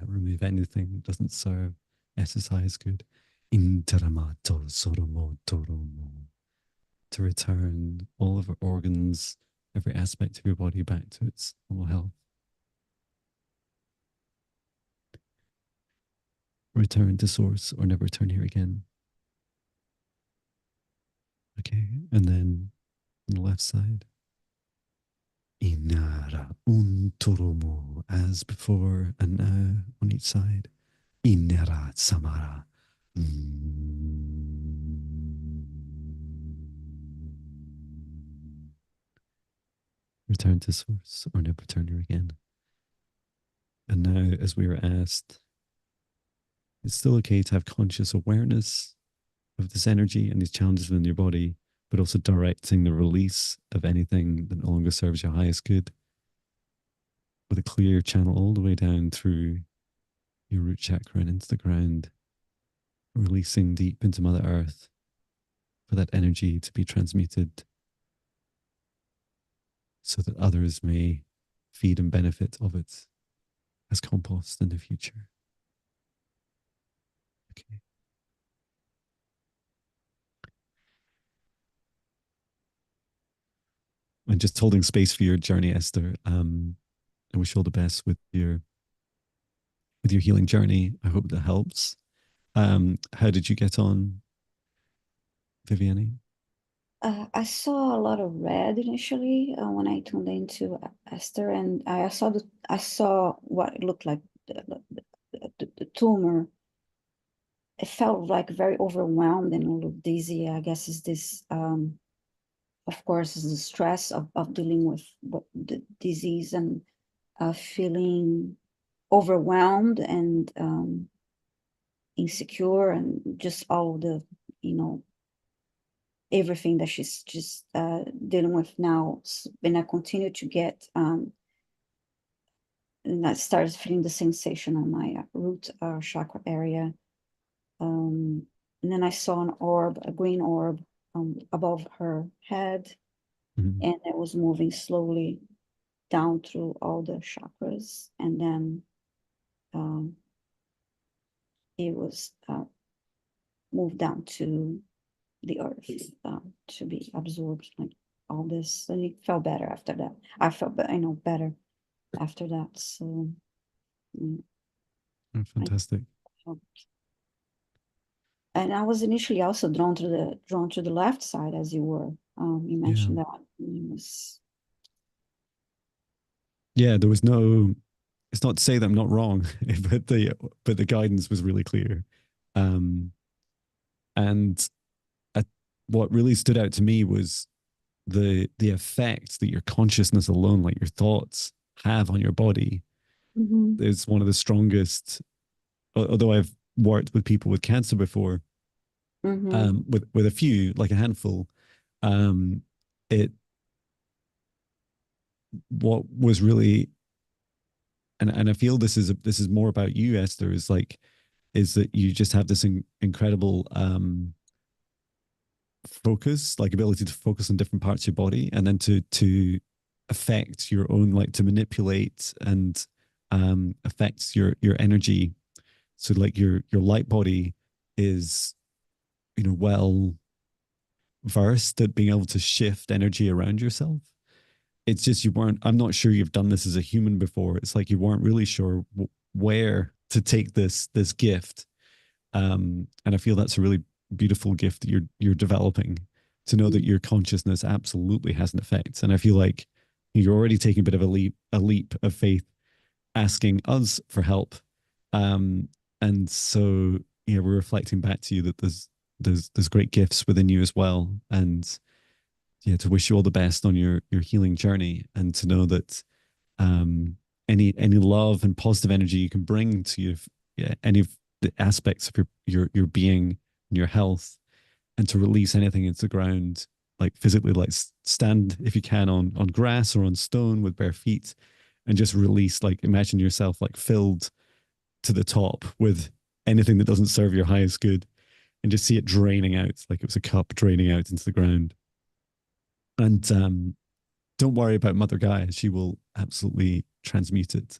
Remove anything that doesn't serve. SSI is good. Interamato soromo toromo. To return all of our organs, every aspect of your body back to its normal health. Return to source or never return here again. Okay, and then on the left side. Inara untoromo, as before and now on each side. Inara samara. Return to source or never return here again. And now, as we were asked, it's still okay to have conscious awareness of this energy and these challenges within your body, but also directing the release of anything that no longer serves your highest good with a clear channel all the way down through your root chakra and into the ground, releasing deep into Mother Earth for that energy to be transmuted so that others may feed and benefit of it as compost in the future. Okay. and just holding space for your journey, Esther. I wish you all the best with your healing journey. I hope that helps. How did you get on, Viviane? I saw a lot of red initially when I tuned into Esther, and I saw what it looked like the tumor. It felt like very overwhelmed and a little dizzy. I guess is this, of course, is the stress of dealing with the disease and feeling overwhelmed and insecure and just all the, you know, everything that she's just dealing with now. And I continue to get, and I started feeling the sensation on my root chakra area. And then I saw an orb, a green orb, above her head, Mhm. and it was moving slowly down through all the chakras, and then um, it was moved down to the earth to be absorbed, like all this, and it felt better after that. I felt, better after that. So mm, Oh, I fantastic. felt, and I was initially also drawn to the left side, as you were. You Yeah. mentioned that it was. Yeah, there was no, it's not to say that I'm not wrong, but the guidance was really clear. Um, and I, what really stood out to me was the effect that your consciousness alone, like your thoughts, have on your body. Mhm, Is one of the strongest. Although I've worked with people with cancer before, mhm, with a few, like a handful, um, it what was really, and I feel this is more about you, Esther, is that you just have this incredible focus, like ability to focus on different parts of your body, and then to affect your own, like to manipulate and affects your energy. So like your light body is, well versed at being able to shift energy around yourself. It's just you weren't. I'm not sure you've done this as a human before. It's like you weren't really sure where to take this gift. And I feel that's a really beautiful gift that you're developing, to know that your consciousness absolutely has an effect. And I feel like you're already taking a bit of a leap of faith, asking us for help. Um, and so we're reflecting back to you that there's great gifts within you as well. And yeah, to wish you all the best on your healing journey, and to know that um, any love and positive energy you can bring to any of the aspects of your being and your health, and to release anything into the ground, like physically, like stand if you can on grass or on stone with bare feet, and just release, like imagine yourself like filled to the top with anything that doesn't serve your highest good, and just see it draining out like it was a cup draining out into the ground. And don't worry about Mother Gaia. She will absolutely transmute it.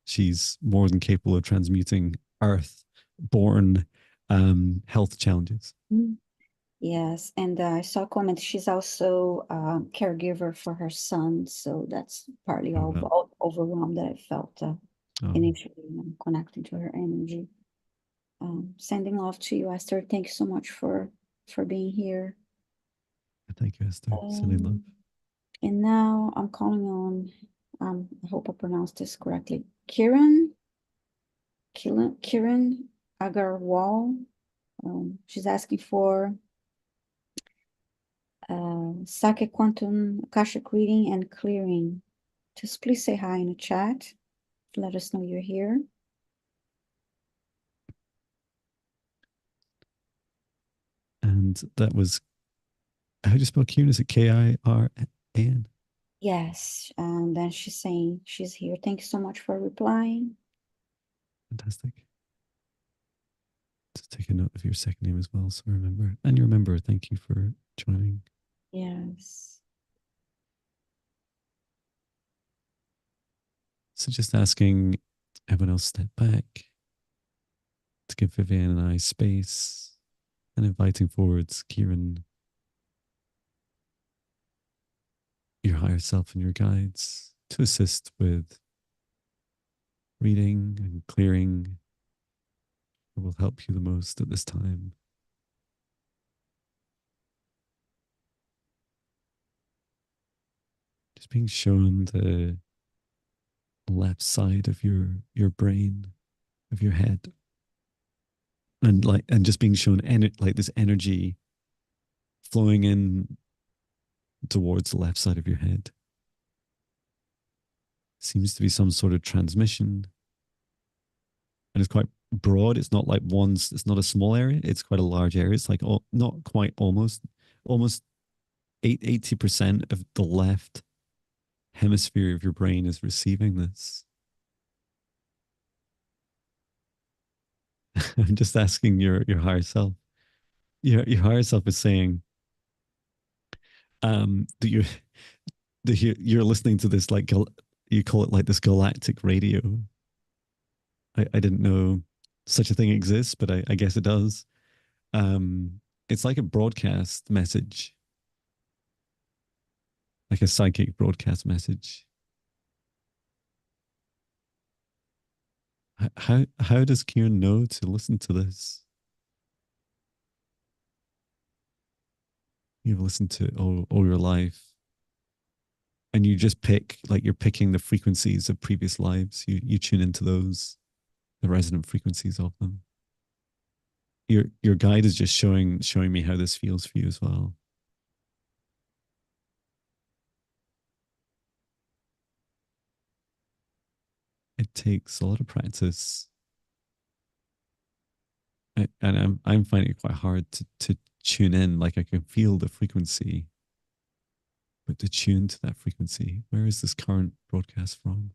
She's more than capable of transmuting earth born health challenges. mhm. Yes, and I saw a comment. She's also a caregiver for her son, so that's partly Oh, well. all overwhelmed that I felt Oh, initially, connecting to her energy. Sending love to you, Esther. Thank you so much for being here. thank you, Esther. Sending love. Um, and now I'm calling on. I hope I pronounced this correctly. Kiran Agarwal. She's asking for Sake Quantum Akashic reading and clearing. Just please say hi in the chat. Let us know you're here. And that was, how do you spell Kieran? Is it Kiran? Yes, and then she's saying she's here. Thank you so much for replying. Fantastic. Just take a note of your second name as well, so remember. And you remember, thank you for joining. Yes. So just asking everyone else step back to give Viviane and I space, and inviting forwards Kieran your higher self and your guides to assist with reading and clearing what will help you the most at this time. Just being shown the left side of your brain, of your head, and just being shown like this energy flowing in towards the left side of your head. Seems to be some sort of transmission, and it's quite broad. It's not like it's not a small area. It's quite a large area. It's like not quite almost 80% of the left hemisphere of your brain is receiving this. I'm just asking your higher self. Your higher self is saying, that you're listening to this like you call it like this galactic radio. I didn't know such a thing exists, but I guess it does. It's like a broadcast message, like a psychic broadcast message. How does Kieran know to listen to this? You've listened to it all your life, and you just pick, like, you're picking the frequencies of previous lives. You tune into those, the resonant frequencies of them. Your guide is just showing me how this feels for you as well. It takes a lot of practice, and I'm finding it quite hard to tune in. Like, I can feel the frequency, but to tune to that frequency, where is this current broadcast from?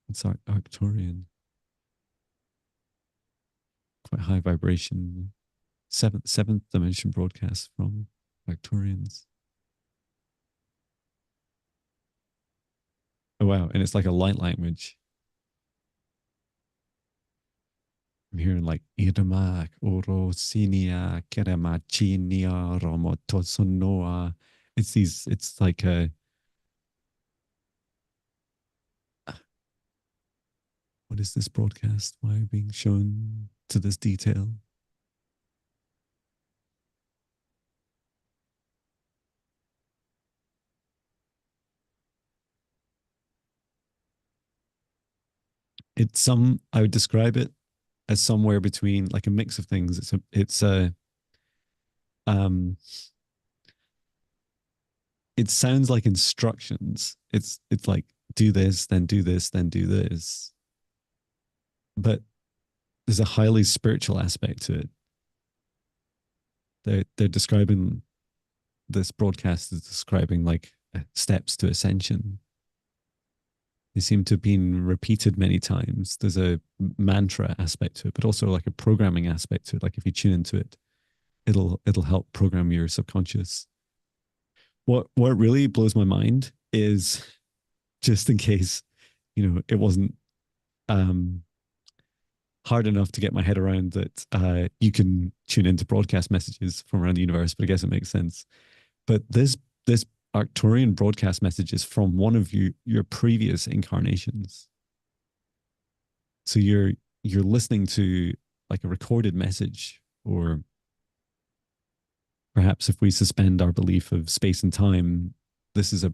It's Arcturian, quite high vibration, seventh dimension broadcast from Arcturians. Oh wow! And it's like a light language. I'm hearing like Iramak, Oro, Sinia, Kerema, Chinia, Romotosonoa. It's like a, what is this broadcast? Why are you being shown to this detail? I would describe it as somewhere between like a mix of things. Um, it sounds like instructions. It's like, do this, then do this, then do this. But there's a highly spiritual aspect to it. They're describing, this broadcast is describing like steps to ascension. They seem to have been repeated many times. There's a mantra aspect to it, but also like a programming aspect to it. Like, if you tune into it, it'll help program your subconscious. What really blows my mind is, just in case, it wasn't um, hard enough to get my head around, that you can tune into broadcast messages from around the universe, but I guess it makes sense. But this Arcturian broadcast message is from one of your previous incarnations. So you're listening to like a recorded message, or perhaps if we suspend our belief of space and time, this is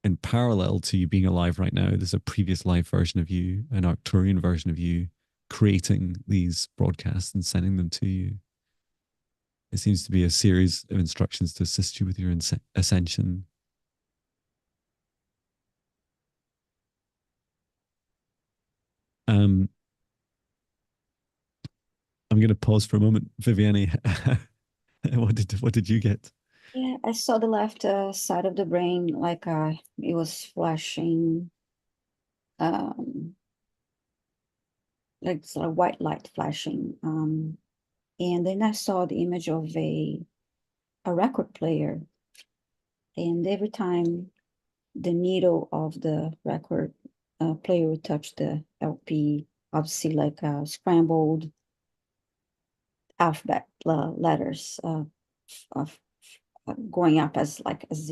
in parallel to you being alive right now. There's a previous life version of you, an Arcturian version of you, creating these broadcasts and sending them to you. It seems to be a series of instructions to assist you with your ascension. Um, I'm going to pause for a moment. Viviane, what did you get? Yeah, I saw the left side of the brain, like it was flashing, um, like it's a white light flashing. And then I saw the image of a record player, and every time the needle of the record player would touch the LP, obviously like scrambled alphabet letters of going up as like as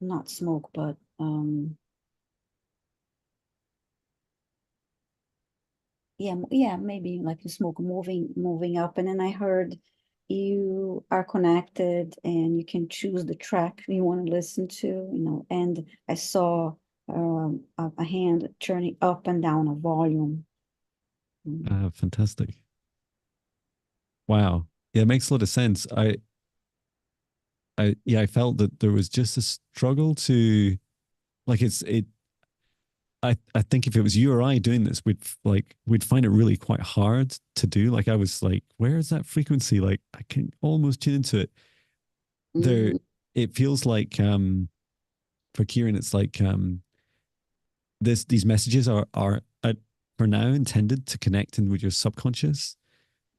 not smoke, but yeah, maybe like the smoke moving up. And then I heard you are connected and you can choose the track you want to listen to, and I saw a hand turning up and down a volume. Fantastic. Wow. Yeah, it makes a lot of sense. I felt that there was just a struggle to like I think if it was you or I doing this, we'd find it really quite hard to do. Like I was like, where is that frequency? Like I can almost tune into it. There Mhm, it feels like for Kieran, it's like these messages are for now intended to connect in with your subconscious,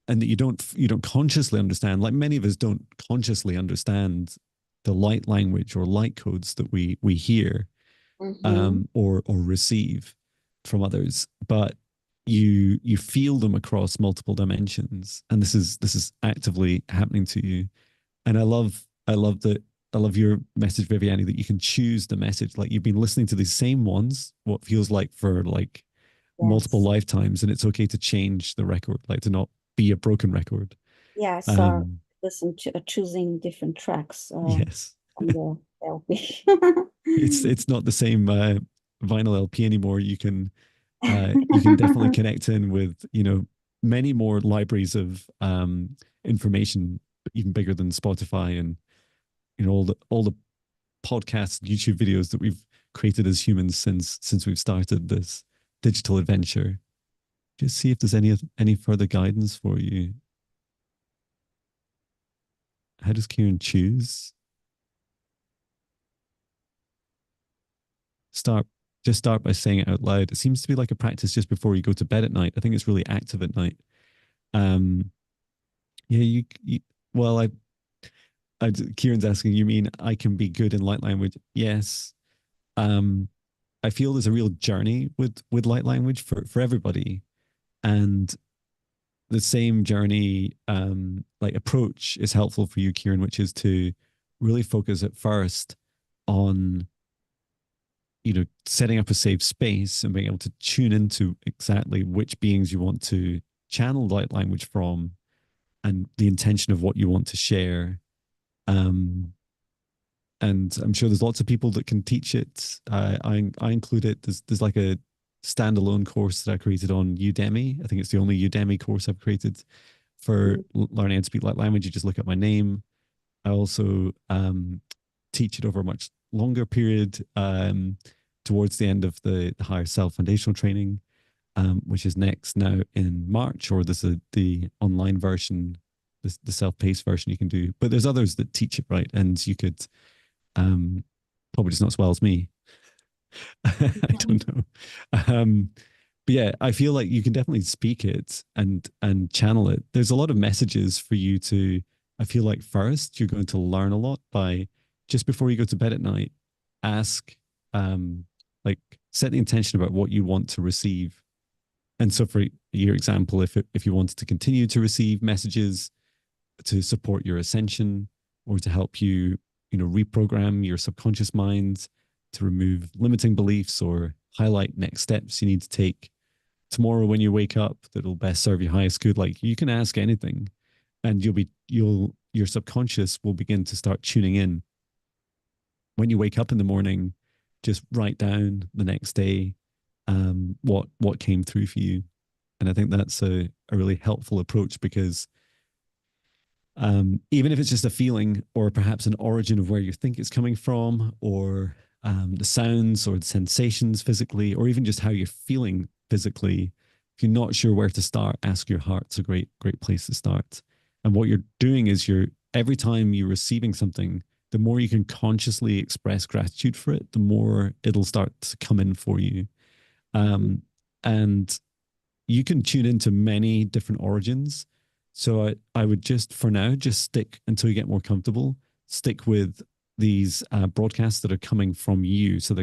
and that you don't consciously understand. Like many of us don't consciously understand the light language or light codes that we hear mhm. or receive from others, but you feel them across multiple dimensions, and this is actively happening to you. And I love your message, Viviane, that you can choose the message. Like you've been listening to these same ones, what feels like for like multiple Yes. lifetimes, and it's okay to change the record, like to not be a broken record. Yeah, I saw Um, listen to choosing different tracks yes, on the LP. it's not the same vinyl LP anymore. You can definitely connect in with many more libraries of information, even bigger than Spotify, and all the podcasts, YouTube videos that we've created as humans since we've started this digital adventure. Just see if there's any further guidance for you. How does Kieran choose? Start just start by saying it out loud. It seems to be like a practice just before you go to bed at night. I think it's really active at night. Um, yeah, you well, Kieran's asking, you mean I can be good in light language? Yes. Um, I feel there's a real journey with light language for everybody, and the same journey like approach is helpful for you, Kieran, which is to really focus at first on setting up a safe space and being able to tune into exactly which beings you want to channel light language from, and the intention of what you want to share. um and I'm sure there's lots of people that can teach it. I include it. There's like a standalone course that I created on Udemy. I think it's the only Udemy course I've created for learning how to speak light language. You just look up my name. I also teach it over a much longer period, towards the end of the higher self foundational training, which is next now in March, or there's the online version, the self-paced version you can do. But there's others that teach it, right? And you could um, probably just not as well as me. I don't know. Um, but yeah, I feel like you can definitely speak it and channel it. There's a lot of messages for you to. I feel like first you're going to learn a lot by just before you go to bed at night. Ask, um, like, set the intention about what you want to receive. And so, for your example, if you wanted to continue to receive messages to support your ascension, or to help you, reprogram your subconscious mind, to remove limiting beliefs, or highlight next steps you need to take tomorrow when you wake up that'll best serve your highest good. Like you can ask anything, and your subconscious will begin to start tuning in. When you wake up in the morning, just write down the next day, what came through for you. And I think that's a really helpful approach, because even if it's just a feeling, or perhaps an origin of where you think it's coming from, or the sounds or the sensations physically, or even just how you're feeling physically, if you're not sure where to start, ask your heart. It's a great place to start. And what you're doing is every time you're receiving something, the more you can consciously express gratitude for it, the more it'll start to come in for you. And you can tune into many different origins. So I would just, for now, just stick until you get more comfortable, stick with these broadcasts that are coming from you. So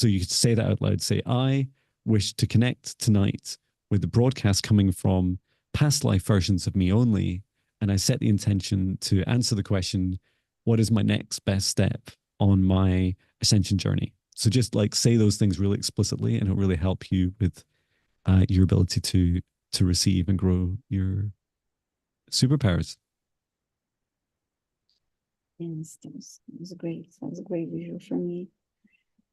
you could say that out loud. Say, I wish to connect tonight with the broadcast coming from past life versions of me only, and I set the intention to answer the question, what is my next best step on my ascension journey? So just like say those things really explicitly, and it'll really help you with your ability to receive and grow your superpowers. Yes, that was great. That was a great visual for me.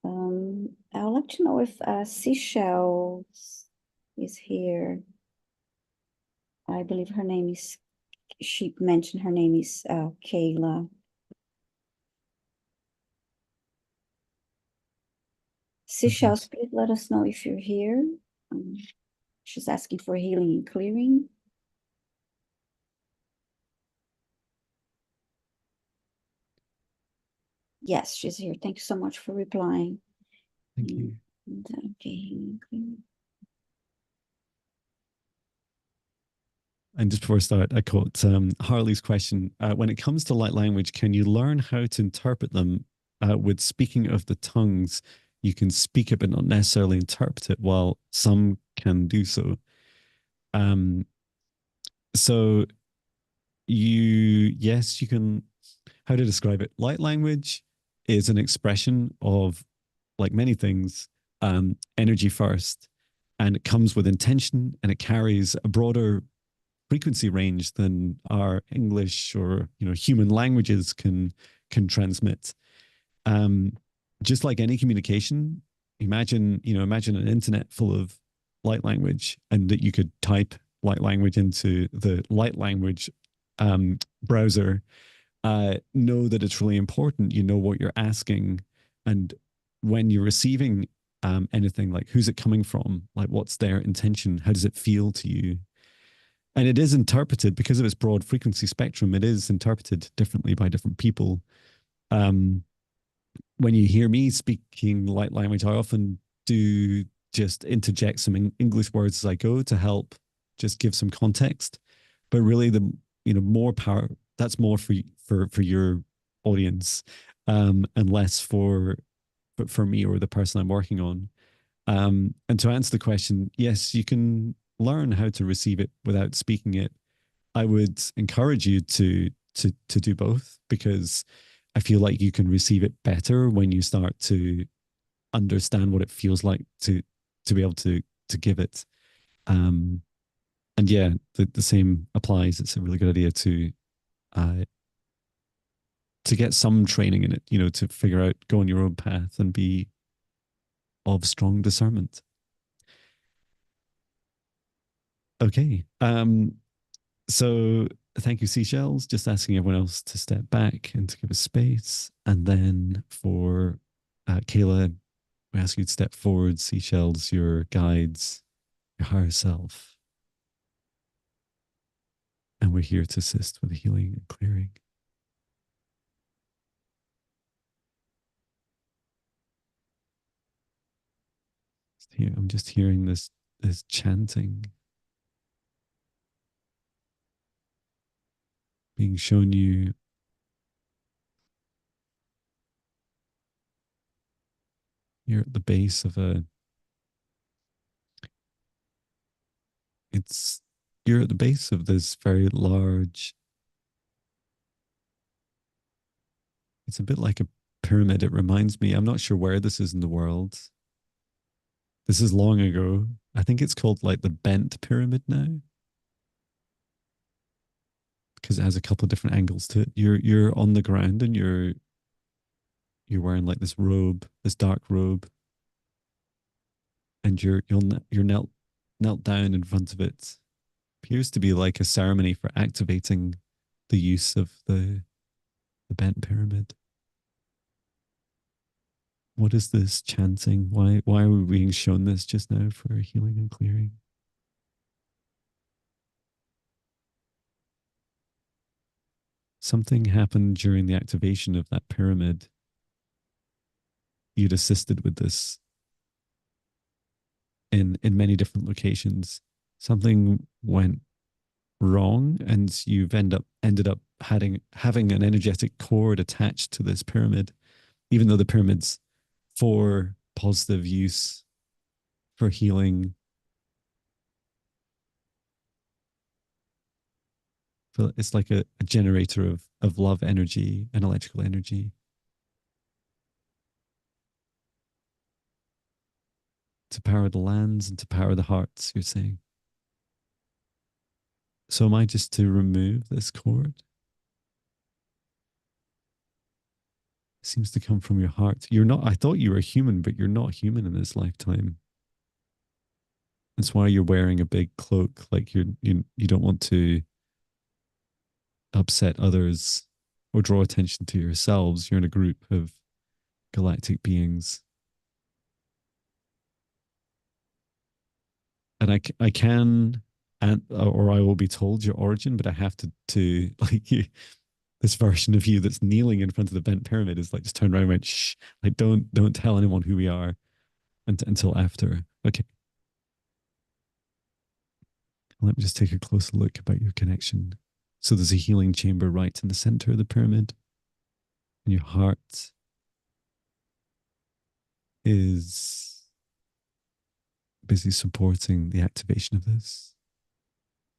I would like to know if Seashells is here. I believe her name is, she mentioned her name is Kayla. Seashells, please let us know if you're here. She's asking for healing and clearing. Yes, she's here. Thank you so much for replying. Thank you. Okay, healing and clearing. And just before I start, I quote Harley's question. When it comes to light language, can you learn how to interpret them? With speaking of the tongues, you can speak it, but not necessarily interpret it, while some can do so. Um, so yes, you can, how to describe it? Light language is an expression of, like many things, energy first, and it comes with intention, and it carries a broader frequency range than our English or human languages can transmit. Um, just like any communication, imagine an internet full of light language, and that you could type light language into the light language browser. Know that it's really important. You know what you're asking, and when you're receiving anything, like who's it coming from, like what's their intention, how does it feel to you, and it is interpreted because of its broad frequency spectrum. It is interpreted differently by different people. Um, when you hear me speaking light language, I often do just interject some English words as I go to help just give some context. But really, the more power, that's more for your audience, and less for me or the person I'm working on. And to answer the question, yes, you can learn how to receive it without speaking it. I would encourage you to do both, because I feel like you can receive it better when you start to understand what it feels like to be able to give it. Um, and yeah, the same applies. It's a really good idea uh, to get some training in it, to figure out, go on your own path and be of strong discernment. Okay. So thank you, Seashells. Just asking everyone else to step back and to give us space. And then for Kayla, we ask you to step forward. Seashells, your guides, your higher self. And we're here to assist with healing and clearing. I'm just hearing this chanting being shown you. You're at the base of it's you're at the base of this very large, it's a bit like a pyramid. It reminds me, I'm not sure where this is in the world. This is long ago. I think it's called like the bent pyramid now, because it has a couple of different angles to it. You're on the ground, and you're wearing like this robe, this dark robe, and you're knelt down in front of it. Appears to be like a ceremony for activating the use of the bent pyramid. What is this chanting? Why are we being shown this just now for healing and clearing? Something happened during the activation of that pyramid. You'd assisted with this in many different locations. Something went wrong, and you've ended up having an energetic cord attached to this pyramid, even though the pyramid's for positive use, for healing, But it's like a generator of love energy and electrical energy to power the lands and to power the hearts, you're saying. So am I just to remove this cord? It seems to come from your heart. You're not, I thought you were human, but you're not human in this lifetime. That's why you're wearing a big cloak, like you don't want to upset others or draw attention to yourselves. You're in a group of galactic beings. And I can, and or I will be told your origin, but I have to like you, this version of you that's kneeling in front of the bent pyramid is like just turn around and went shh, like don't tell anyone who we are until after. Okay, let me just take a closer look about your connection. So there's a healing chamber right in the center of the pyramid, and your heart is busy supporting the activation of this.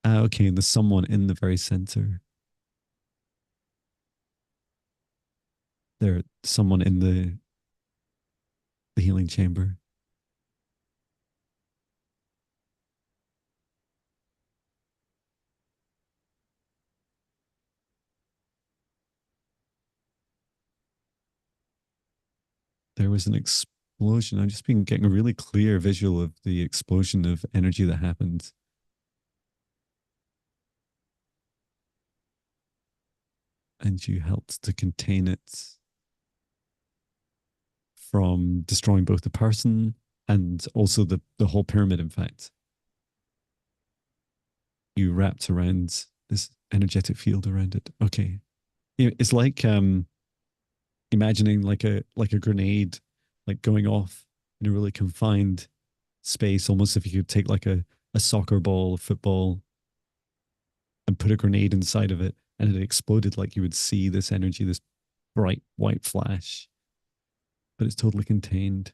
Okay, and there's someone in the very center. There's someone in the healing chamber. There was an explosion. I've just been getting a really clear visual of the explosion of energy that happened. And you helped to contain it from destroying both the person and also the whole pyramid, in fact. You wrapped around this energetic field around it. Okay. It's like imagining like a grenade like going off in a really confined space, almost if you could take like a soccer ball, a football, and put a grenade inside of it and it exploded, like you would see this energy, this bright white flash, but it's totally contained.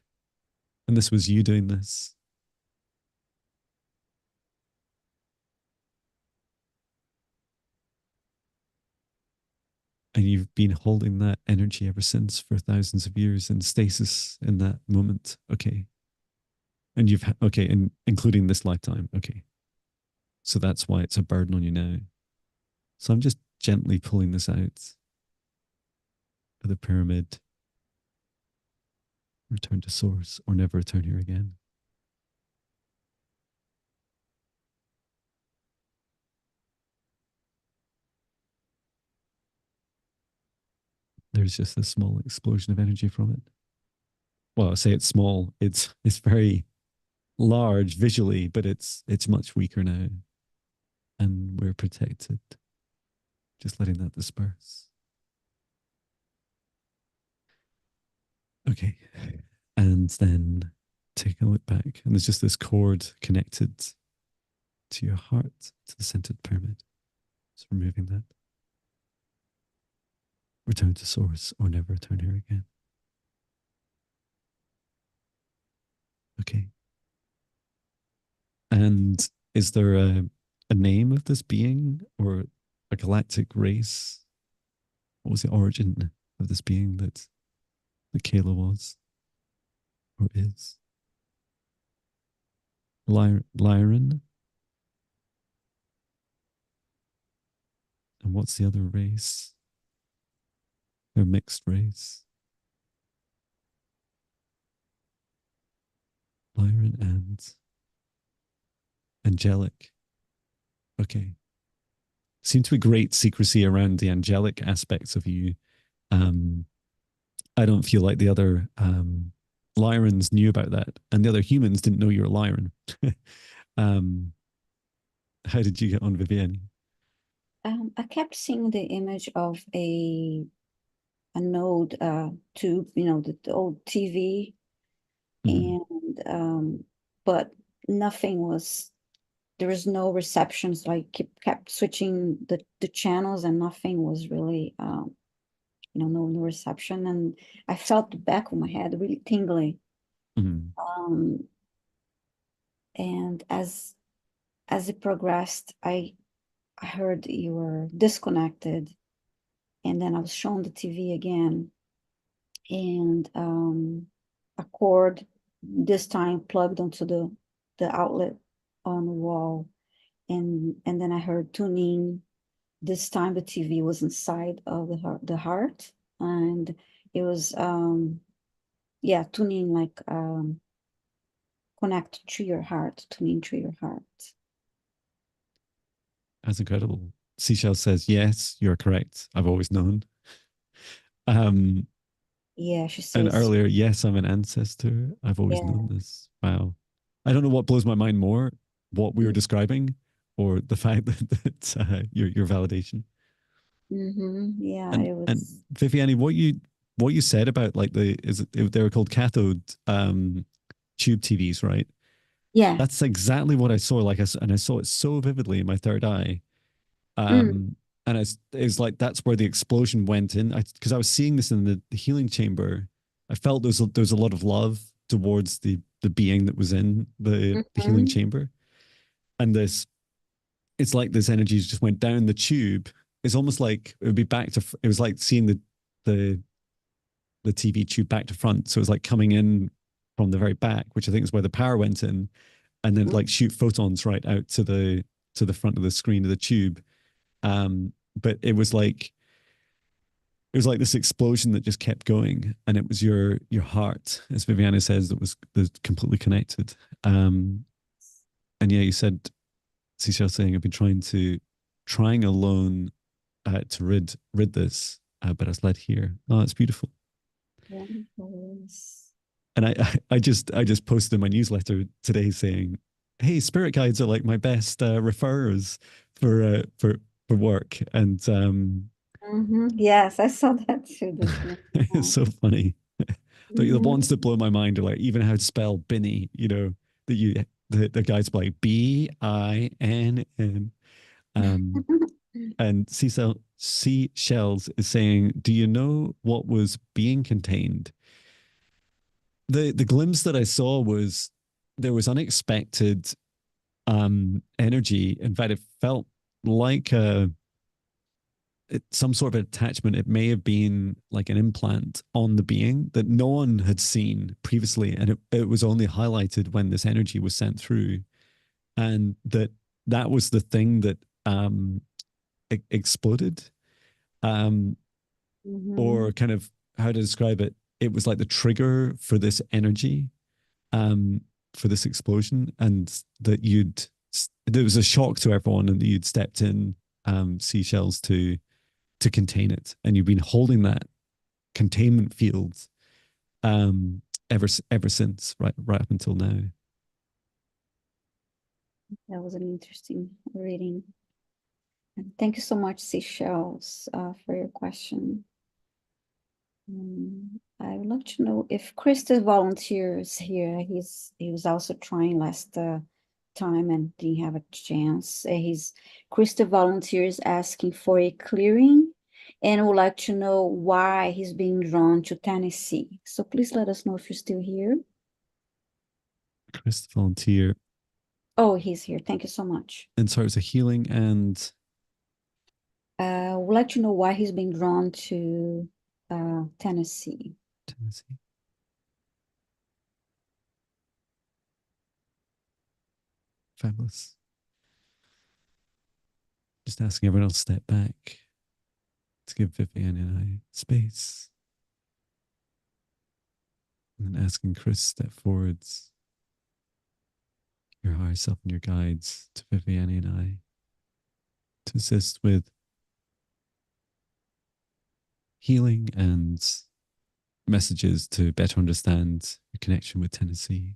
And this was you doing this. And you've been holding that energy ever since for thousands of years in stasis in that moment. Okay. And okay, and including this lifetime. Okay. So that's why it's a burden on you now. So I'm just gently pulling this out of the pyramid. Return to source or never return here again. There's just a small explosion of energy from it. Well, I say it's small. It's very large visually, but it's much weaker now. And we're protected. Just letting that disperse. Okay. And then take a look back. And there's just this cord connected to your heart, to the centered pyramid. So removing that. Return to source or never return here again. Okay. And is there a name of this being or a galactic race? What was the origin of this being that Kayla was or is? Lyran? And what's the other race? They're mixed race. Lyran and angelic. Okay. Seems to be great secrecy around the angelic aspects of you. Um, I don't feel like the other Lyrans knew about that, and the other humans didn't know you're a Lyran. um, how did you get on, Viviane? I kept seeing the image of a node tube, the old TV, Mm, and but nothing was. There was no reception, so I kept switching the channels, and nothing was really, no reception, and I felt the back of my head really tingly. mm, And as it progressed, I I heard you were disconnected, and then I was shown the TV again, and a cord, this time plugged onto the outlet on the wall, and then I heard tuning. This time the TV was inside of the heart, and it was yeah, tuning like connect to your heart, tuning to your heart. That's incredible. Seashell says, yes, you're correct. I've always known. Um, Yeah, she and says, earlier, yes, I'm an ancestor. I've always yeah. known this. Wow. I don't know what blows my mind more, what we were describing, or the fact that your validation. Yeah, And it and was, Viviane, what you said about like they were called cathode tube TVs, right? yeah. That's exactly what I saw. And I saw it so vividly in my third eye. Mm, Um, and it's like that's where the explosion went in. Because I was seeing this in the healing chamber. I felt there's a lot of love towards the being that was in the healing mhm, chamber, and this it's like this energy just went down the tube. It's almost like it would be back to. It was like seeing the the TV tube back to front. So it was like coming in from the very back, which I think is where the power went in, and then mm, like shoot photons right out to the front of the screen of the tube. But it was like this explosion that just kept going, and it was your heart, as Viviana says, that was completely connected. And yeah, you said, Cecile saying, I've been trying alone to rid this, but I was led here. Oh, it's beautiful. yes. And I just posted in my newsletter today saying, "Hey, spirit guides are like my best referrers for for work," and Yes, I saw that too this it's morning. so funny. The ones that Mhm. blow my mind are like even how to spell Binnie. You know that you the guides like Binn. And Seashells is saying, "Do you know what was being contained?" The glimpse that I saw was there was unexpected energy. In fact, it felt like some sort of attachment. It may have been like an implant on the being that no one had seen previously, and it was only highlighted when this energy was sent through, and that was the thing that exploded, um, or Mhm. kind of how to describe it. It was like the trigger for this energy, um, for this explosion, and that you'd there was a shock to everyone, and that you'd stepped in seashells to contain it, and you've been holding that containment field um, ever since, right up until now. That was an interesting reading. And thank you so much, Seashells, for your question. I would like to know if Krista volunteers here. He was also trying last time and didn't have a chance. He's Krista volunteers asking for a clearing and would like to know why he's being drawn to Tennessee. So please let us know if you're still here. Chris volunteer, Oh, he's here. Thank you so much. and so it was a healing and Would like to know why he's being drawn to Tennessee. Tennessee. Fabulous. Just asking everyone else to step back to give Vivian and I space, and then asking Chris to step forwards, your higher self and your guides to Vivian and I to assist with healing and messages to better understand your connection with Tennessee.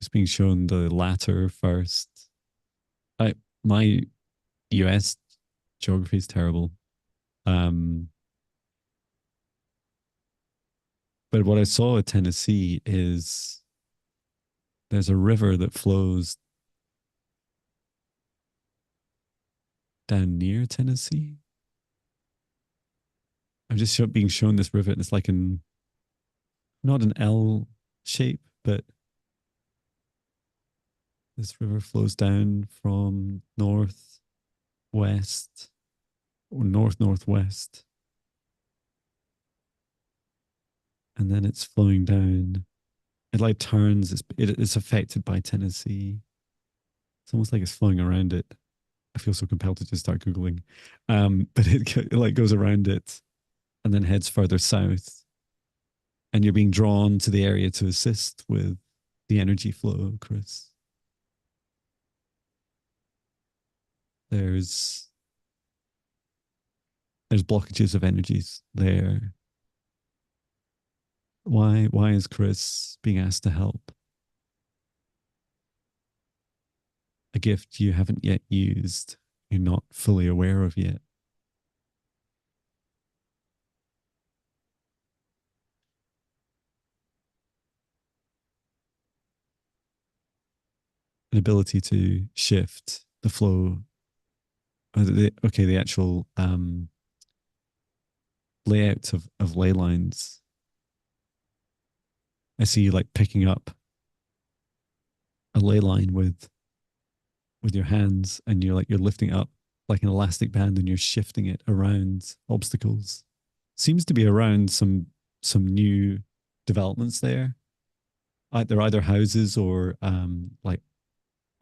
It's being shown the latter first. I my US geography is terrible. Um, but what I saw at Tennessee is there's a river that flows down near Tennessee. I'm just being shown this river, and it's like not an L shape, but This river flows down from northwest or northwest, and then it's flowing down. It like turns. It's affected by Tennessee. It's almost like it's flowing around it. I feel so compelled to just start googling, but it like goes around it and then heads further south, and you're being drawn to the area to assist with the energy flow, Chris. There's there's blockages of energies there. Why is Chris being asked to help? A gift you haven't yet used, you're not fully aware of yet. An ability to shift the flow, the actual layout of ley lines. I see you like picking up a ley line with your hands, and you're lifting it up like an elastic band, and you're shifting it around obstacles. Seems to be around some new developments there. They're either houses or like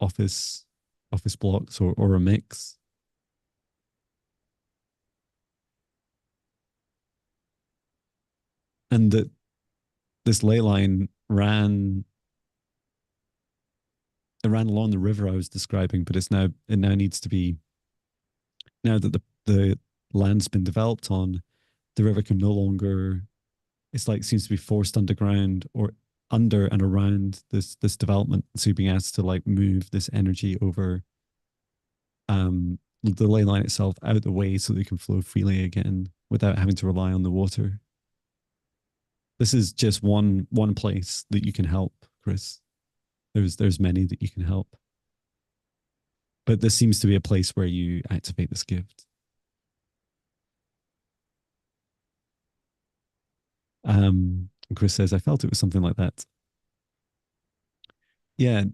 office office blocks, or a mix. And that this ley line ran along the river I was describing, but it now needs to be, now that the land's been developed on, the river can no longer, it's like seems to be forced underground or under and around this development. So you're being asked to like move this energy over the ley line itself out the way so that it can flow freely again without having to rely on the water. This is just one place that you can help, Chris. There's many that you can help. But this seems to be a place where you activate this gift. Chris says, I felt it was something like that. Yeah.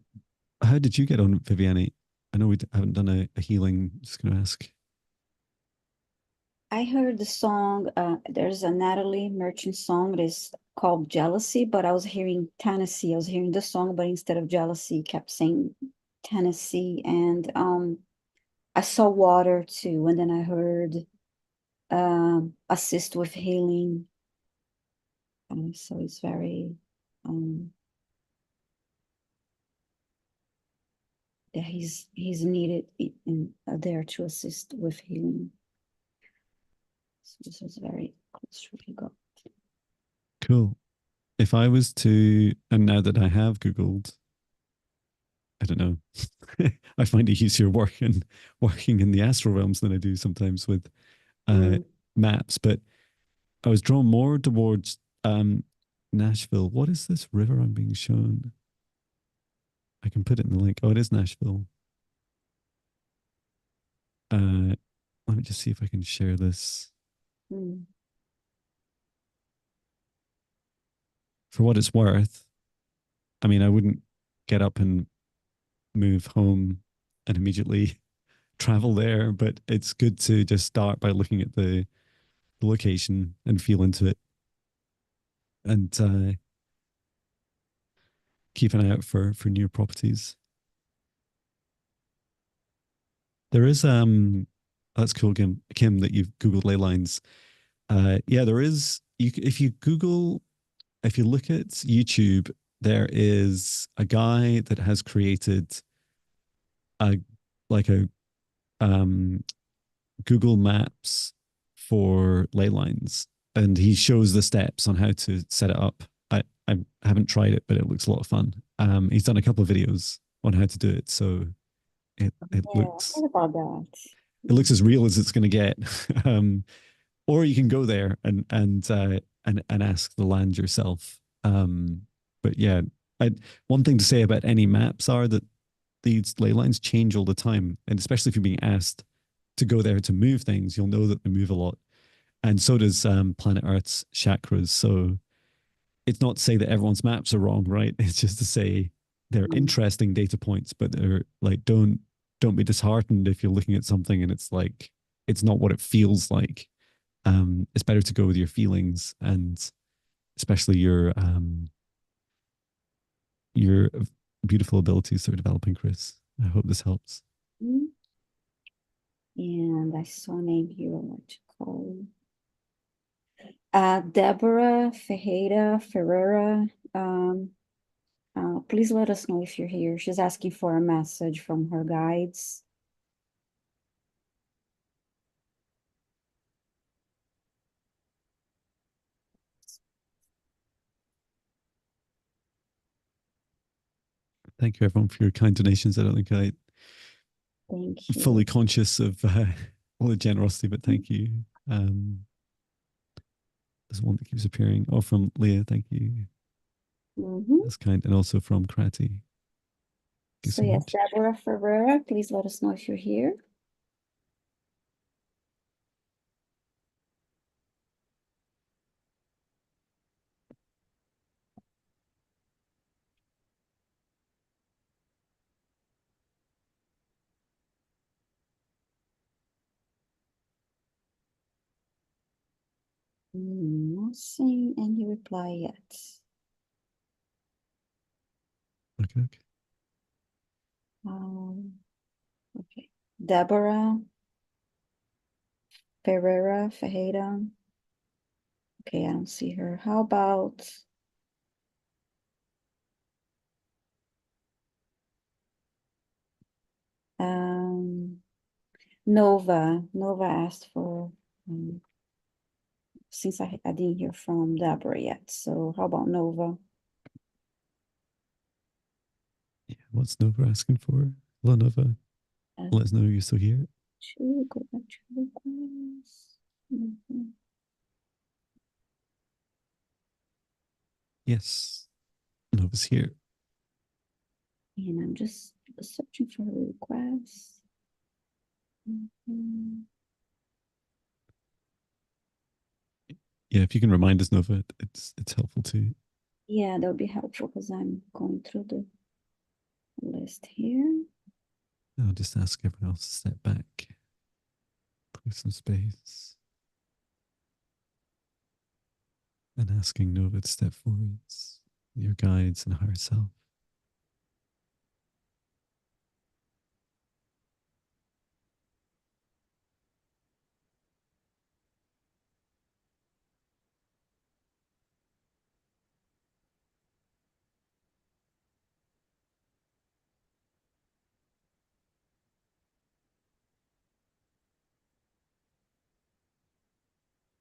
How did you get on, Viviane? I know we haven't done a healing. Just going to ask. I heard the song, there's a Natalie Merchant song that is called Jealousy, but I was hearing Tennessee. I was hearing the song, but instead of jealousy, kept saying Tennessee. And I saw water too. And then I heard assist with healing. So it's very, um, yeah, he's needed there to assist with healing. So this was very close to go. Cool. If I was to, and now that I have Googled, I don't know, I find it easier working in the astral realms than I do sometimes with maps. But I was drawn more towards Nashville. What is this river I'm being shown? I can put it in the link. Oh, it is Nashville. Let me just see if I can share this. For what it's worth, I mean, I wouldn't get up and move home and immediately travel there, but it's good to just start by looking at the location and feel into it, and keep an eye out for new properties. There is that's cool, Kim, that you've Googled ley lines. Yeah, there is. If you look at YouTube, there is a guy that has created a like a Google Maps for ley lines, and he shows the steps on how to set it up. I haven't tried it, but it looks a lot of fun. He's done a couple of videos on how to do it, so it looks, what about that? it looks as real as it's going to get. Or you can go there and ask the land yourself. But yeah, one thing to say about any maps are that these ley lines change all the time, and especially if you're being asked to go there to move things, you'll know that they move a lot, and so does planet Earth's chakras. So it's not to say that everyone's maps are wrong, right? It's just to say they're interesting data points, but they're like, don't be disheartened if you're looking at something and it's like it's not what it feels like. It's better to go with your feelings, and especially your beautiful abilities that are developing, Chris. I hope this helps. Mhm. And I saw a name here I want to call. Deborah Ferreira. Please let us know if you're here. She's asking for a message from her guides. Thank you, everyone, for your kind donations. I don't think I'm Thank fully you. conscious of all the generosity, but thank you. There's one that keeps appearing. Oh, from Leah, thank you. Mhm. That's kind. And also from Kratty. Thank you So so yes, much. Deborah Ferreira, please let us know if you're here. Not seeing any reply yet. Okay, okay. Okay. Deborah Ferreira. Okay, I don't see her. How about Nova? Nova asked for since I didn't hear from Deborah yet. So how about Nova? Yeah, what's Nova asking for? Hello, Nova. Uh, Let us know you're still here. to go back to requests. Mhm. Yes, Nova's here. And I'm just searching for her requests. Mhm. Yeah, if you can remind us, Nova, it's helpful too. Yeah, that would be helpful because I'm going through the list here. I'll just ask everyone else to step back, clear some space, and asking Nova to step forwards, your guides and higher self.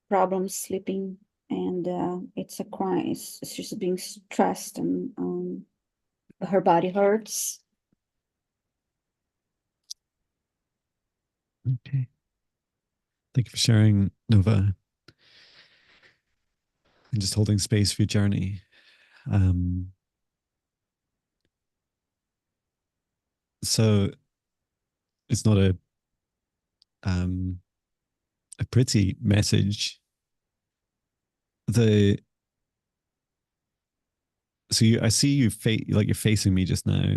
Problems sleeping, and it's a crime. She's being stressed, and her body hurts. Okay. Thank you for sharing, Nova, and just holding space for your journey. Um, so it's not um, a pretty message. The I see you like you're facing me just now,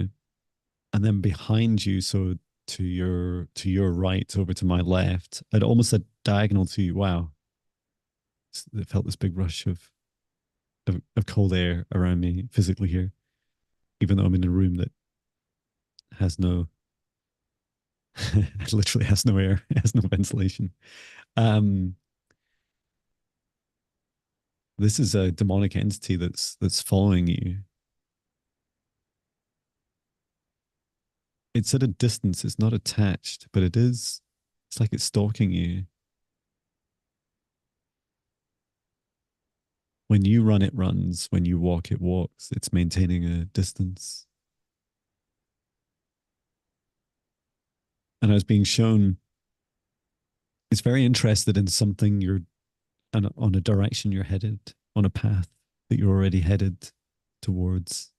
and then behind you, so to your right, over to my left, and almost a diagonal to you. Wow, it felt this big rush of cold air around me physically here, even though I'm in a room that has no, literally has no air, has no ventilation. Um, this is a demonic entity that's following you. It's at a distance. It's not attached, but it is. It's like it's stalking you. When you run, it runs. When you walk, it walks. It's maintaining a distance. And I was being shown it's very interested in something you're on a direction you're headed, on a path that you're already headed towards.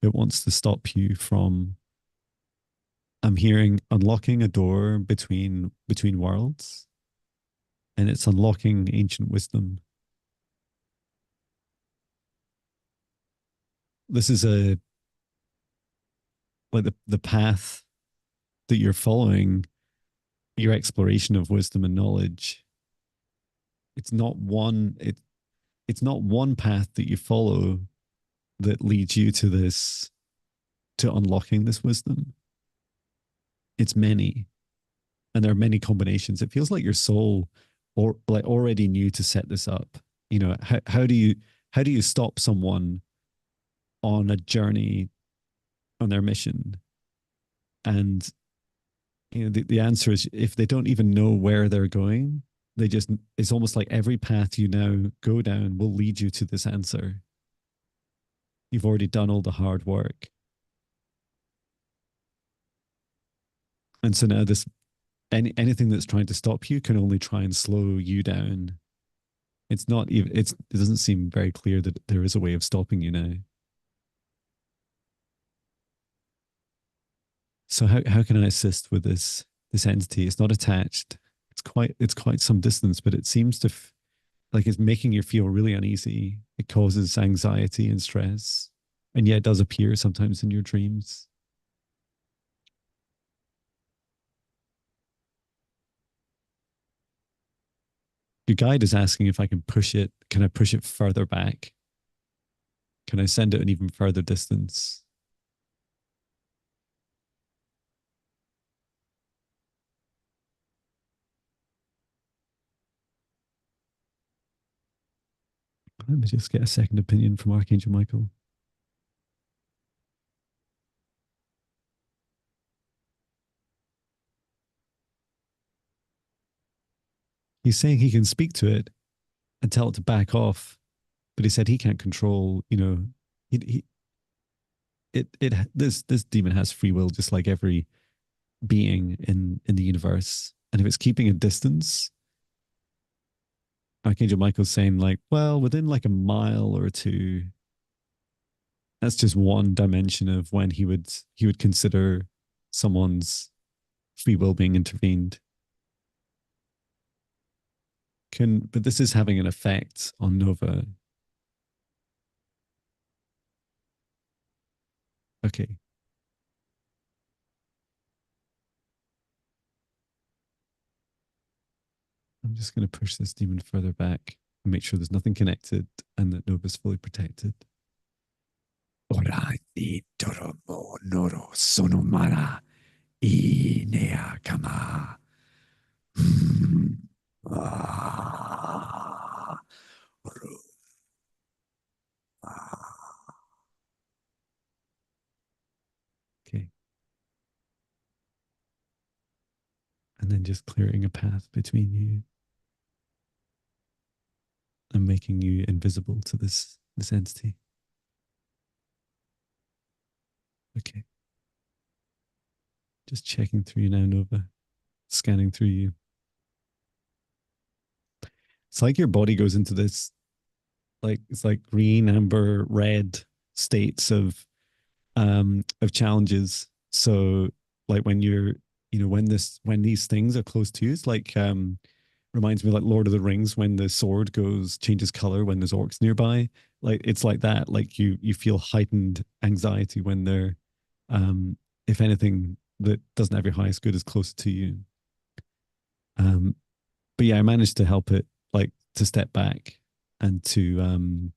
It wants to stop you from, I'm hearing, unlocking a door between worlds, and it's unlocking ancient wisdom. This is like the path that you're following, your exploration of wisdom and knowledge, it's not it's not one path that you follow that leads you to this, to unlocking this wisdom. It's many, and there are many combinations. It feels like your soul or like already knew to set this up. You know, how do you stop someone on a journey, on their mission? And you know, the answer is, if they don't even know where they're going, they just, it's almost like every path you now go down will lead you to this answer. You've already done all the hard work. And so now this, anything that's trying to stop you can only try and slow you down. It's not even, it doesn't seem very clear that there is a way of stopping you now. So how can I assist with this entity? It's not attached. It's quite some distance, but it seems to like it's making you feel really uneasy. It causes anxiety and stress, and yet it does appear sometimes in your dreams. Your guide is asking if I can push it. Can I push it further back? Can I send it an even further distance? Let me just get a second opinion from Archangel Michael. He's saying he can speak to it and tell it to back off, but he said he can't control. You know, he this demon has free will, just like every being in the universe. And if it's keeping a distance, Archangel Michael's saying like, well, within like a mile or two, that's just one dimension of when he would consider someone's free will being intervened. But this is having an effect on Nova. Okay. I'm just going to push this demon further back and make sure there's nothing connected and that Nova's fully protected. Ora i toromo noro sonomara I nea kama. Okay. And then just clearing a path between you and making you invisible to this entity. Okay. Just checking through you now, Nova. Scanning through you. It's like your body goes into this, like it's like green, amber, red states of challenges. So like when you're, you know, when these things are close to you, it's like reminds me like Lord of the Rings when the sword goes changes color when there's orcs nearby. Like it's like that. Like you feel heightened anxiety when they're if anything that doesn't have your highest good is closer to you. Um but yeah, I managed to help it, like to step back and to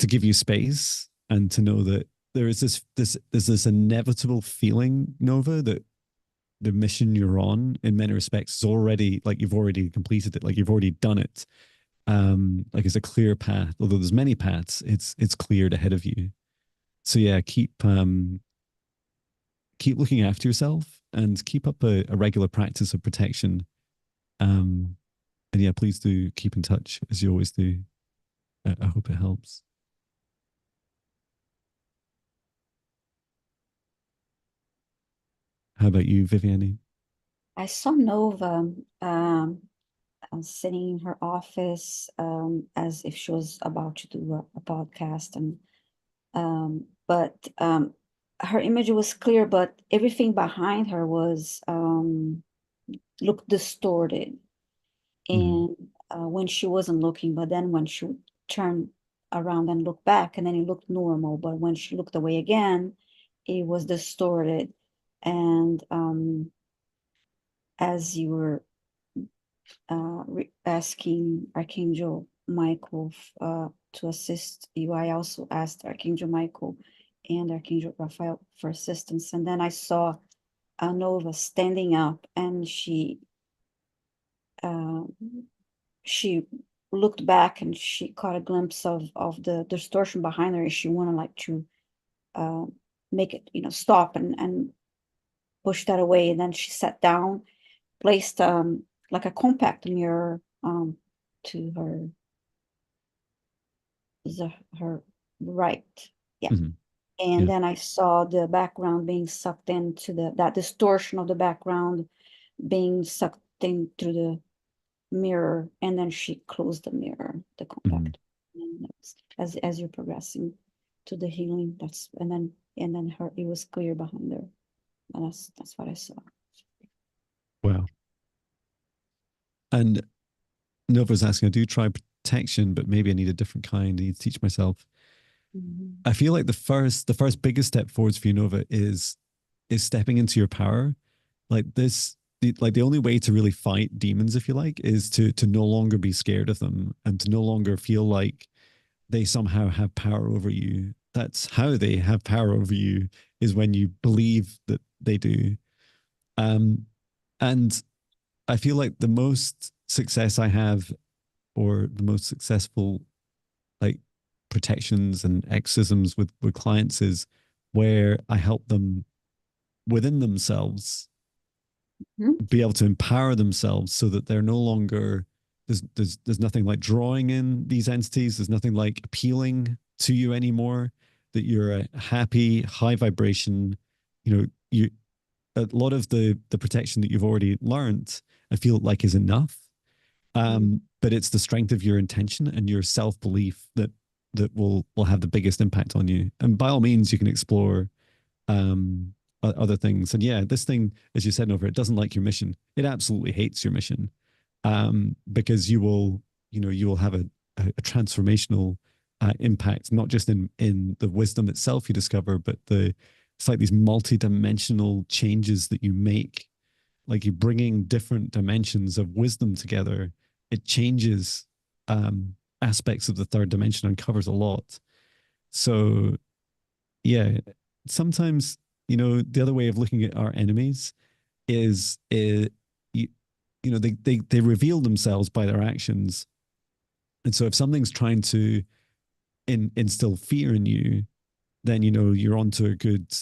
give you space and to know that there is there's this inevitable feeling, Nova, that the mission you're on in many respects is already like you've already completed it, like you've already done it. Like it's a clear path, although there's many paths, it's cleared ahead of you. So yeah, keep looking after yourself and keep up a regular practice of protection. um and yeah, please do keep in touch as you always do. I hope it helps. How about you, Viviane? I saw Nova sitting in her office as if she was about to do a podcast, and but her image was clear, but everything behind her was looked distorted. Mm. And when she wasn't looking, but then when she would turn around and look back, and then it looked normal. But when she looked away again, it was distorted. And as you were asking Archangel Michael to assist you, I also asked Archangel Michael and Archangel Raphael for assistance. And then I saw Nova standing up, and uh, she looked back and she caught a glimpse of the distortion behind her, and she wanted like to uh, make it, stop and push that away. And then she sat down, placed like a compact mirror to her right. Yeah. Mm-hmm. And Yeah. then I saw the background being sucked into that distortion of the background being sucked in through the mirror, and then she closed the mirror, the Mm-hmm. compact. And as you're progressing to the healing, and then her, it was clear behind her. And that's what I saw. Wow. And Nova's asking, I do try protection, but maybe I need a different kind. I need to teach myself. Mm-hmm. I feel like the first biggest step forwards for you, Nova, is stepping into your power. Like this, like the only way to really fight demons, if you like, is to no longer be scared of them and to no longer feel like they somehow have power over you. That's how they have power over you, is when you believe that they do. Um, and I feel like the most success I have, or the most successful like protections and exorcisms with clients, is where I help them within themselves be able to empower themselves so that they're no longer there's nothing like drawing in these entities. There's nothing like appealing to you anymore. That you're a happy, high vibration. You a lot of the protection that you've already learned, I feel like is enough. Mm-hmm. But it's the strength of your intention and your self belief that will have the biggest impact on you. And by all means, you can explore um, other things. And yeah, this thing, as you said, over, it doesn't like your mission. It absolutely hates your mission, because you will have a transformational impact, not just in the wisdom itself you discover, but it's like these multi-dimensional changes that you make. Like you're bringing different dimensions of wisdom together. It changes aspects of the third dimension, uncovers a lot. So yeah, sometimes the other way of looking at our enemies is they reveal themselves by their actions. And so if something's trying to instill fear in you, then you're onto a good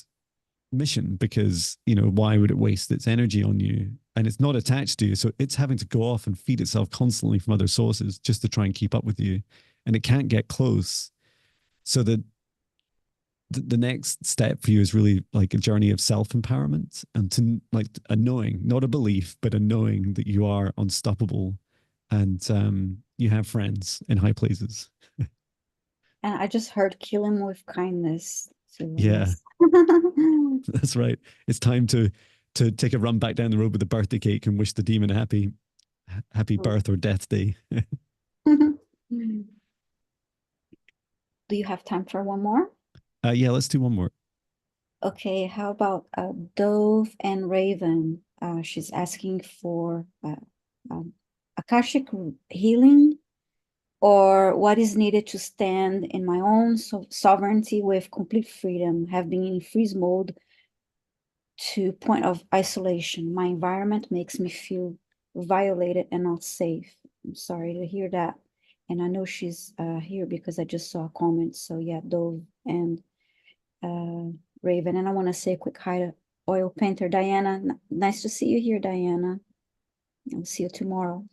mission, because why would it waste its energy on you? And it's not attached to you, so it's having to go off and feed itself constantly from other sources just to try and keep up with you, and it can't get close. So the next step for you is really like a journey of self-empowerment, and to like a knowing, not a belief, but a knowing that you are unstoppable, and you have friends in high places. And I just heard kill him with kindness. So Yeah, yes. that's right. It's time to take a run back down the road with a birthday cake and wish the demon a happy birth or death day. Do you have time for one more? Yeah, let's do one more. Okay, how about Dove and Raven? She's asking for um, Akashic healing, or what is needed to stand in my own sovereignty with complete freedom. Have been in freeze mode to point of isolation. My environment makes me feel violated and not safe. I'm sorry to hear that. And I know she's here because I just saw a comment. So yeah, Dove and Raven. And I want to say a quick hi to Oil Painter Diana. Nice to see you here, Diana. I'll see you tomorrow.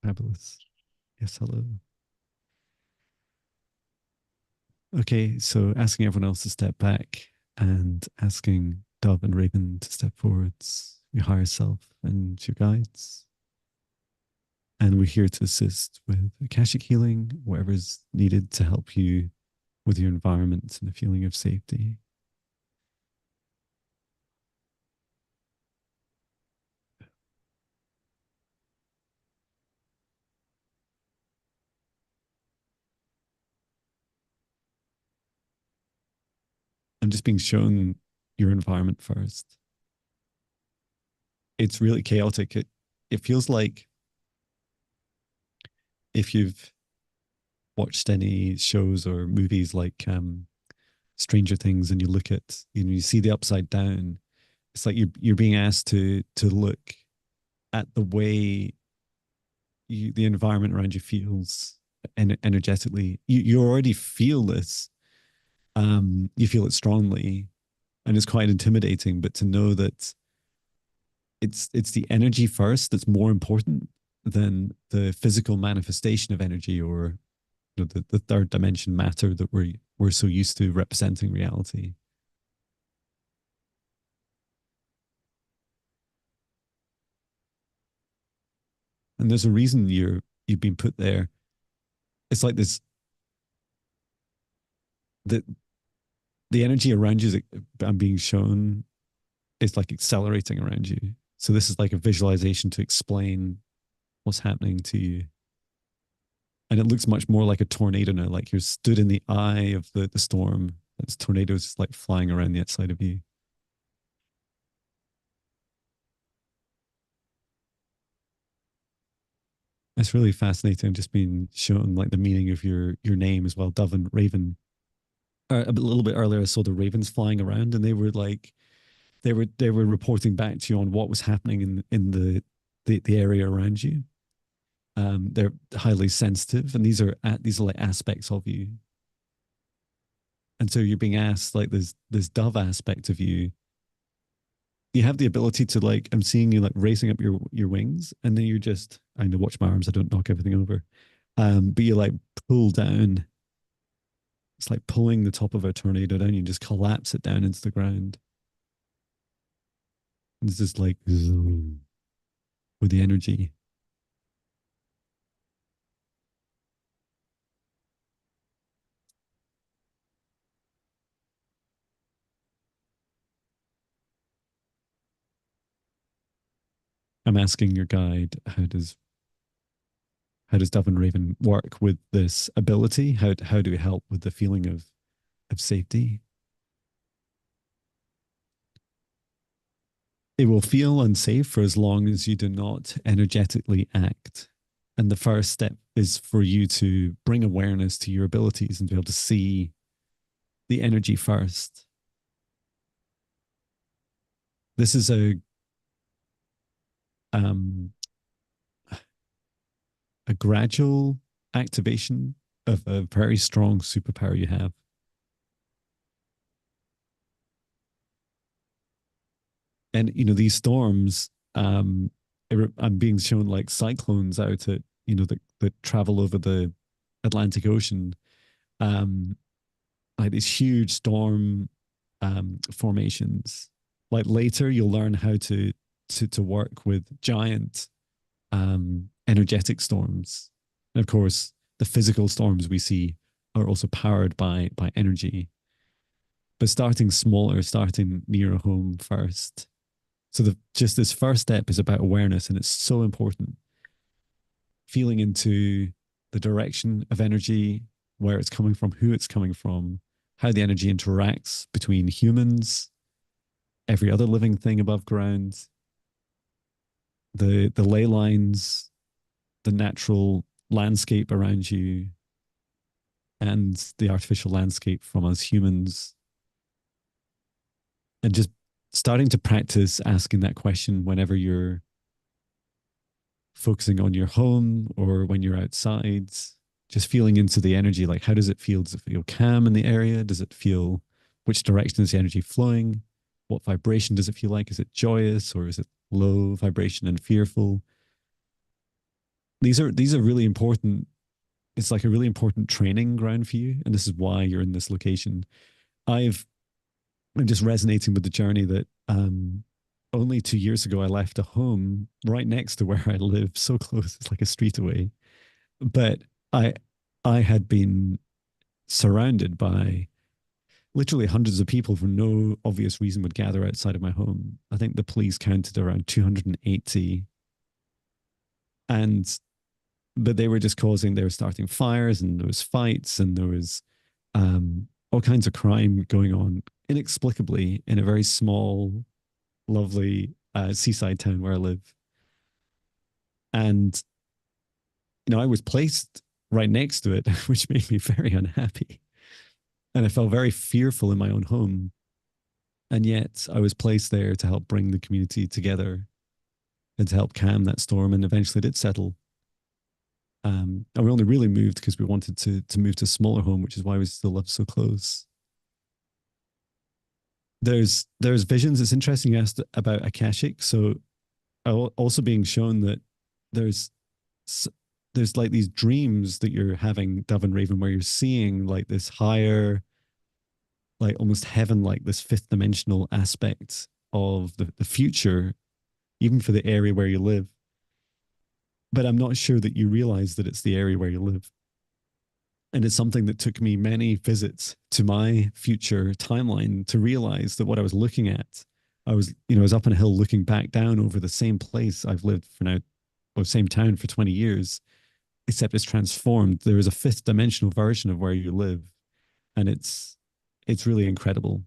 Fabulous. Yes, hello. Okay, so asking everyone else to step back and asking Dove and Raven to step forwards, your higher self and your guides. And we're here to assist with Akashic healing, whatever's needed to help you with your environment and a feeling of safety. and just being shown your environment first. It's really chaotic. It feels like if you've watched any shows or movies like Stranger Things, and you look at, you see the upside down. It's like you're being asked to look at the way the environment around you feels energetically. You already feel this. You feel it strongly, and it's quite intimidating. But to know that it's the energy first that's more important than the physical manifestation of energy, or the third dimension matter that we're so used to representing reality. And there's a reason you've been put there. It's like this, the the energy around you that I'm being shown is like accelerating around you. So this is like a visualization to explain what's happening to you. And it looks much more like a tornado now, like you're stood in the eye of the storm. This tornado's like flying around the outside of you. It's really fascinating, just being shown like the meaning of your name as well, Dove and Raven. A little bit earlier, I saw the ravens flying around, and they were like they were reporting back to you on what was happening in the area around you. They're highly sensitive, and these are like aspects of you. And so you're being asked, like, this dove aspect of you. You have the ability to, like, I'm seeing you like raising up your wings, and then you're just, I need to watch my arms, I don't knock everything over. But you like pull down. It's like pulling the top of a tornado down. You just collapse it down into the ground. And it's just like zoom, with the energy. I'm asking your guide, how does Dove and Raven work with this ability? How do we help with the feeling of safety? It will feel unsafe for as long as you do not energetically act. And the first step is for you to bring awareness to your abilities and be able to see the energy first. This is um, a gradual activation of a very strong superpower you have. And these storms, I'm being shown like cyclones out at that travel over the Atlantic Ocean, um, like these huge storm formations. Like later, you'll learn how to work with giant energetic storms. And of course, the physical storms we see are also powered by energy. But starting smaller, starting near home first. So just this first step is about awareness, and it's so important. Feeling into the direction of energy, where it's coming from, who it's coming from, how the energy interacts between humans, every other living thing above ground, the ley lines, the natural landscape around you, and the artificial landscape from us humans. And just starting to practice asking that question whenever you're focusing on your home or when you're outside, just feeling into the energy. Like, how does it feel? Does it feel calm in the area? Does it feel, which direction is the energy flowing? What vibration does it feel like? Is it joyous, or is it low vibration and fearful? These are really important. It's like a really important training ground for you. And this is why you're in this location. I'm just resonating with the journey that only 2 years ago I left a home right next to where I live, so close, it's like a street away. But I I had been surrounded by literally hundreds of people for no obvious reason would gather outside of my home. I think the police counted around 280, and but they were just they were starting fires, and there was fights, and there was all kinds of crime going on inexplicably in a very small, lovely seaside town where I live. And, I was placed right next to it, which made me very unhappy. And I felt very fearful in my own home. And yet I was placed there to help bring the community together and to help calm that storm. And eventually it did settle. And we only really moved because we wanted to move to a smaller home, which is why we still live so close. There's visions. It's interesting you asked about Akashic. So also being shown that there's there's like these dreams that you're having, Dove and Raven, where you're seeing like this higher, like almost heaven, like this fifth dimensional aspect of the future, even for the area where you live. But I'm not sure that you realize that it's the area where you live. And it's something that took me many visits to my future timeline to realize that what I was looking at, I was up on a hill looking back down over the same place I've lived for now, or same town for 20 years, except it's transformed. There is a fifth dimensional version of where you live. And it's really incredible.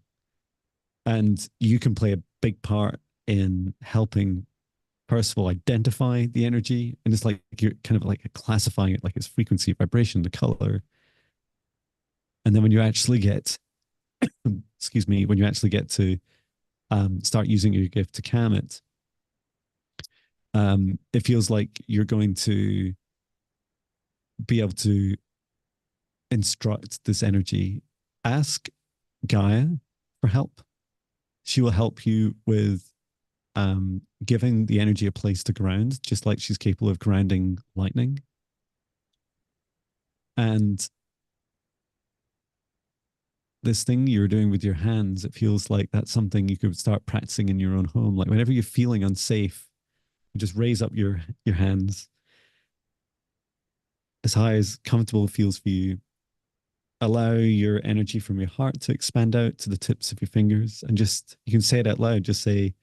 And you can play a big part in helping, first of all, identify the energy. And it's like you're kind of like classifying it like its frequency, vibration, the color. And then when you actually get, excuse me, when you actually get to start using your gift to calm it, it feels like you're going to be able to instruct this energy. Ask Gaia for help. She will help you with giving the energy a place to ground, just like she's capable of grounding lightning. And this thing you're doing with your hands, it feels like that's something you could start practicing in your own home. Like whenever you're feeling unsafe, you just raise up your hands as high as comfortable it feels for you. Allow your energy from your heart to expand out to the tips of your fingers, and just you can say it out loud. Just say,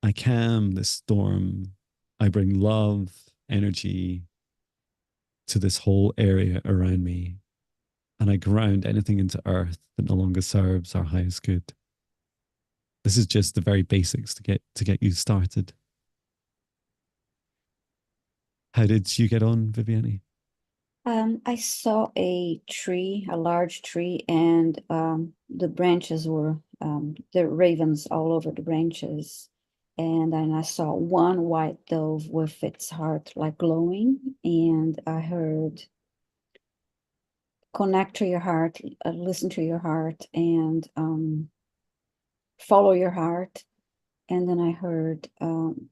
I calm this storm. I bring love, energy to this whole area around me. And I ground anything into earth that no longer serves our highest good. This is just the very basics to get you started. How did you get on, Viviane? I saw a tree, a large tree, and the branches were the ravens all over the branches. And then I saw one white dove with its heart like glowing, and I heard connect to your heart, listen to your heart, and follow your heart. And then I heard,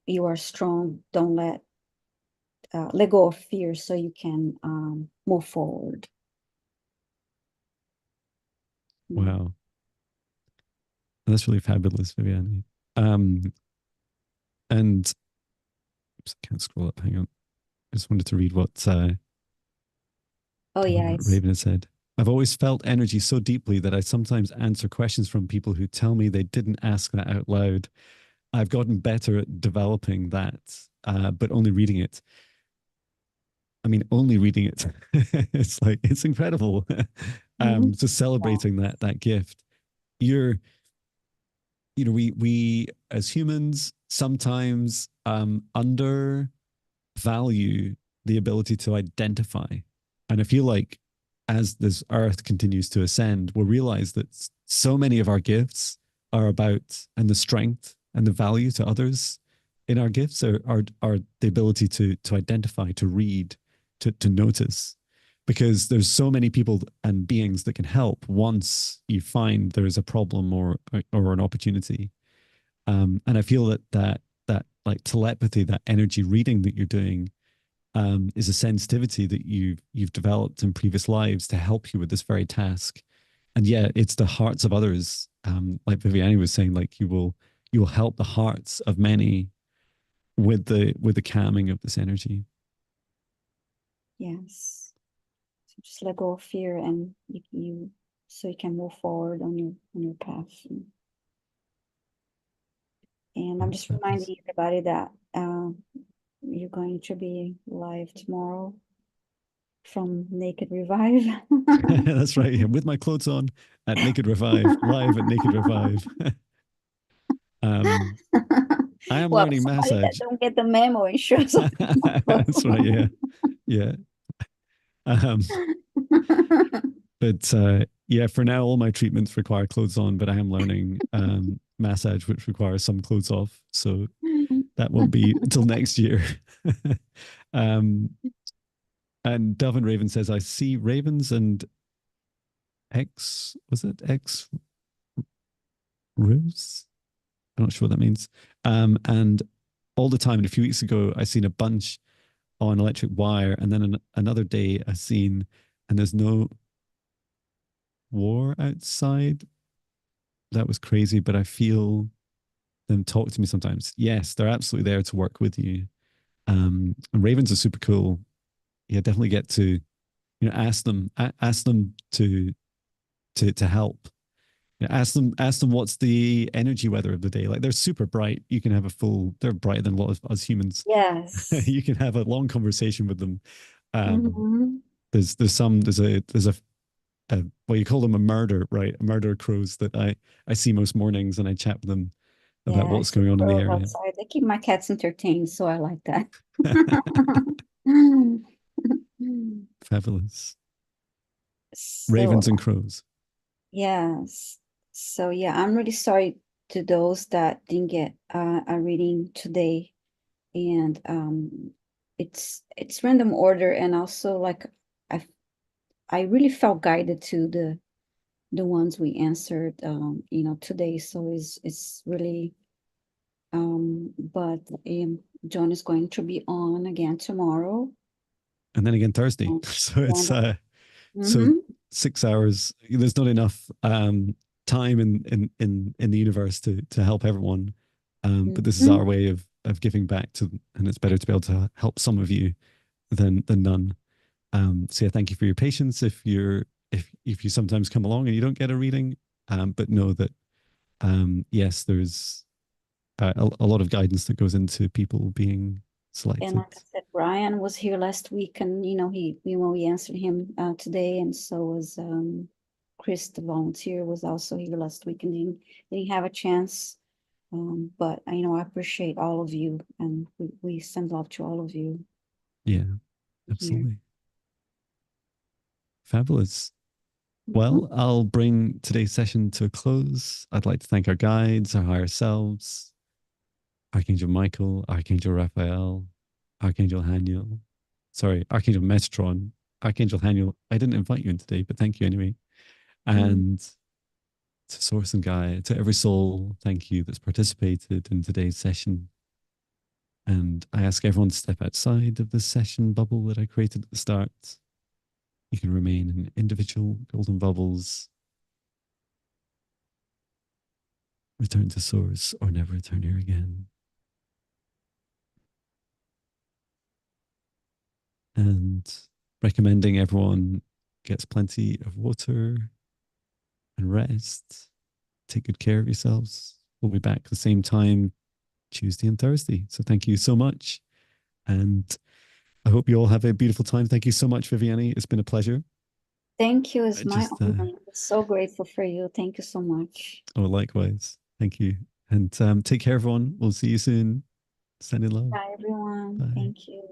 you are strong, don't let go of fear so you can move forward. Mm. Wow, that's really fabulous, Viviane. Um, and oops, I can't scroll up. Hang on. I just wanted to read Oh yeah, it's Raven had said. I've always felt energy so deeply that I sometimes answer questions from people who tell me they didn't ask that out loud. I've gotten better at developing that, but only reading it. I mean, only reading it. It's like it's incredible. mhm. Just Yeah. celebrating that gift. You're, we as humans sometimes undervalue the ability to identify, and I feel like as this earth continues to ascend, we'll realize that so many of our gifts are about, and the strength and the value to others in our gifts are the ability to identify, to read, to notice, because there's so many people and beings that can help once you find there is a problem or an opportunity. And I feel that like telepathy, that energy reading that you're doing, is a sensitivity that you've developed in previous lives to help you with this very task. And yeah, it's the hearts of others. Like Viviane was saying, like you will help the hearts of many with the calming of this energy. Yes. So just let go of fear, and you so you can move forward on your path. And I'm just Fabulous. reminding everybody that you're going to be live tomorrow. from Naked Revive. That's right. Yeah. With my clothes on at Naked Revive, live at Naked Revive. um, I am Well, learning somebody that massage. don't get the memo and shows up with my That's right. Yeah. clothes. Yeah. Um, but yeah, for now, all my treatments require clothes on, but I am learning massage, which requires some clothes off. So that won't be until next year. um, and Dove and Raven says, I see ravens and was it X roofs? I'm not sure what that means. And all the time, and a few weeks ago, I seen a bunch on electric wire, and then another day I seen, and there's no war outside. That was crazy, but I feel them talk to me sometimes. Yes, they're absolutely there to work with you. And ravens are super cool. Yeah, definitely get to ask them to help. Ask them what's the energy weather of the day. Like they're super bright. You can have a full. They're brighter than a lot of us humans. Yes. You can have a long conversation with them. Um, Hmm. there's well, you call them a murder, right? A murder crows that I see most mornings, and I chat with them about Yeah, I what's see going on in the crows area. outside. They keep my cats entertained, so I like that. Fabulous. So, Ravens and crows. yes. So, yeah, I'm really sorry to those that didn't get a reading today. And it's random order, and also like I I really felt guided to the ones we answered today. So it's really but John is going to be on again tomorrow. And then again Thursday. And So it's then, so mm-hmm, 6 hours. There's not enough time in the universe to help everyone. But this is mm-hmm. our way of giving back to, and it's better to be able to help some of you than none. So yeah, thank you for your patience. If you sometimes come along and you don't get a reading, but know that yes, there's a lot of guidance that goes into people being And selected. like I said, Brian was here last week, and we answered him today, and so was Chris, the volunteer, was also here last week, and didn't have a chance. But I appreciate all of you, and we send love to all of you Yeah, here. absolutely. Fabulous. Mhm. Well, I'll bring today's session to a close. I'd like to thank our guides, our higher selves, Archangel Michael, Archangel Raphael, Archangel Haniel. Sorry, Archangel Metron, Archangel Haniel. I didn't invite you in today, but thank you anyway. Mm. And to Source and Gaia, to every soul, thank you that's participated in today's session. And I ask everyone to step outside of this session bubble that I created at the start. You can remain in individual golden bubbles, return to source, or never return here again. And recommending everyone gets plenty of water and rest. Take good care of yourselves. We'll be back the same time Tuesday and Thursday. So thank you so much. And I hope you all have a beautiful time. Thank you so much, Viviane. It's been a pleasure. Thank you. It's my Just, honor. I'm so grateful for you. Thank you so much. oh, likewise. Thank you. And take care, everyone. We'll see you soon. Sending love. Bye, everyone. Bye. Thank you.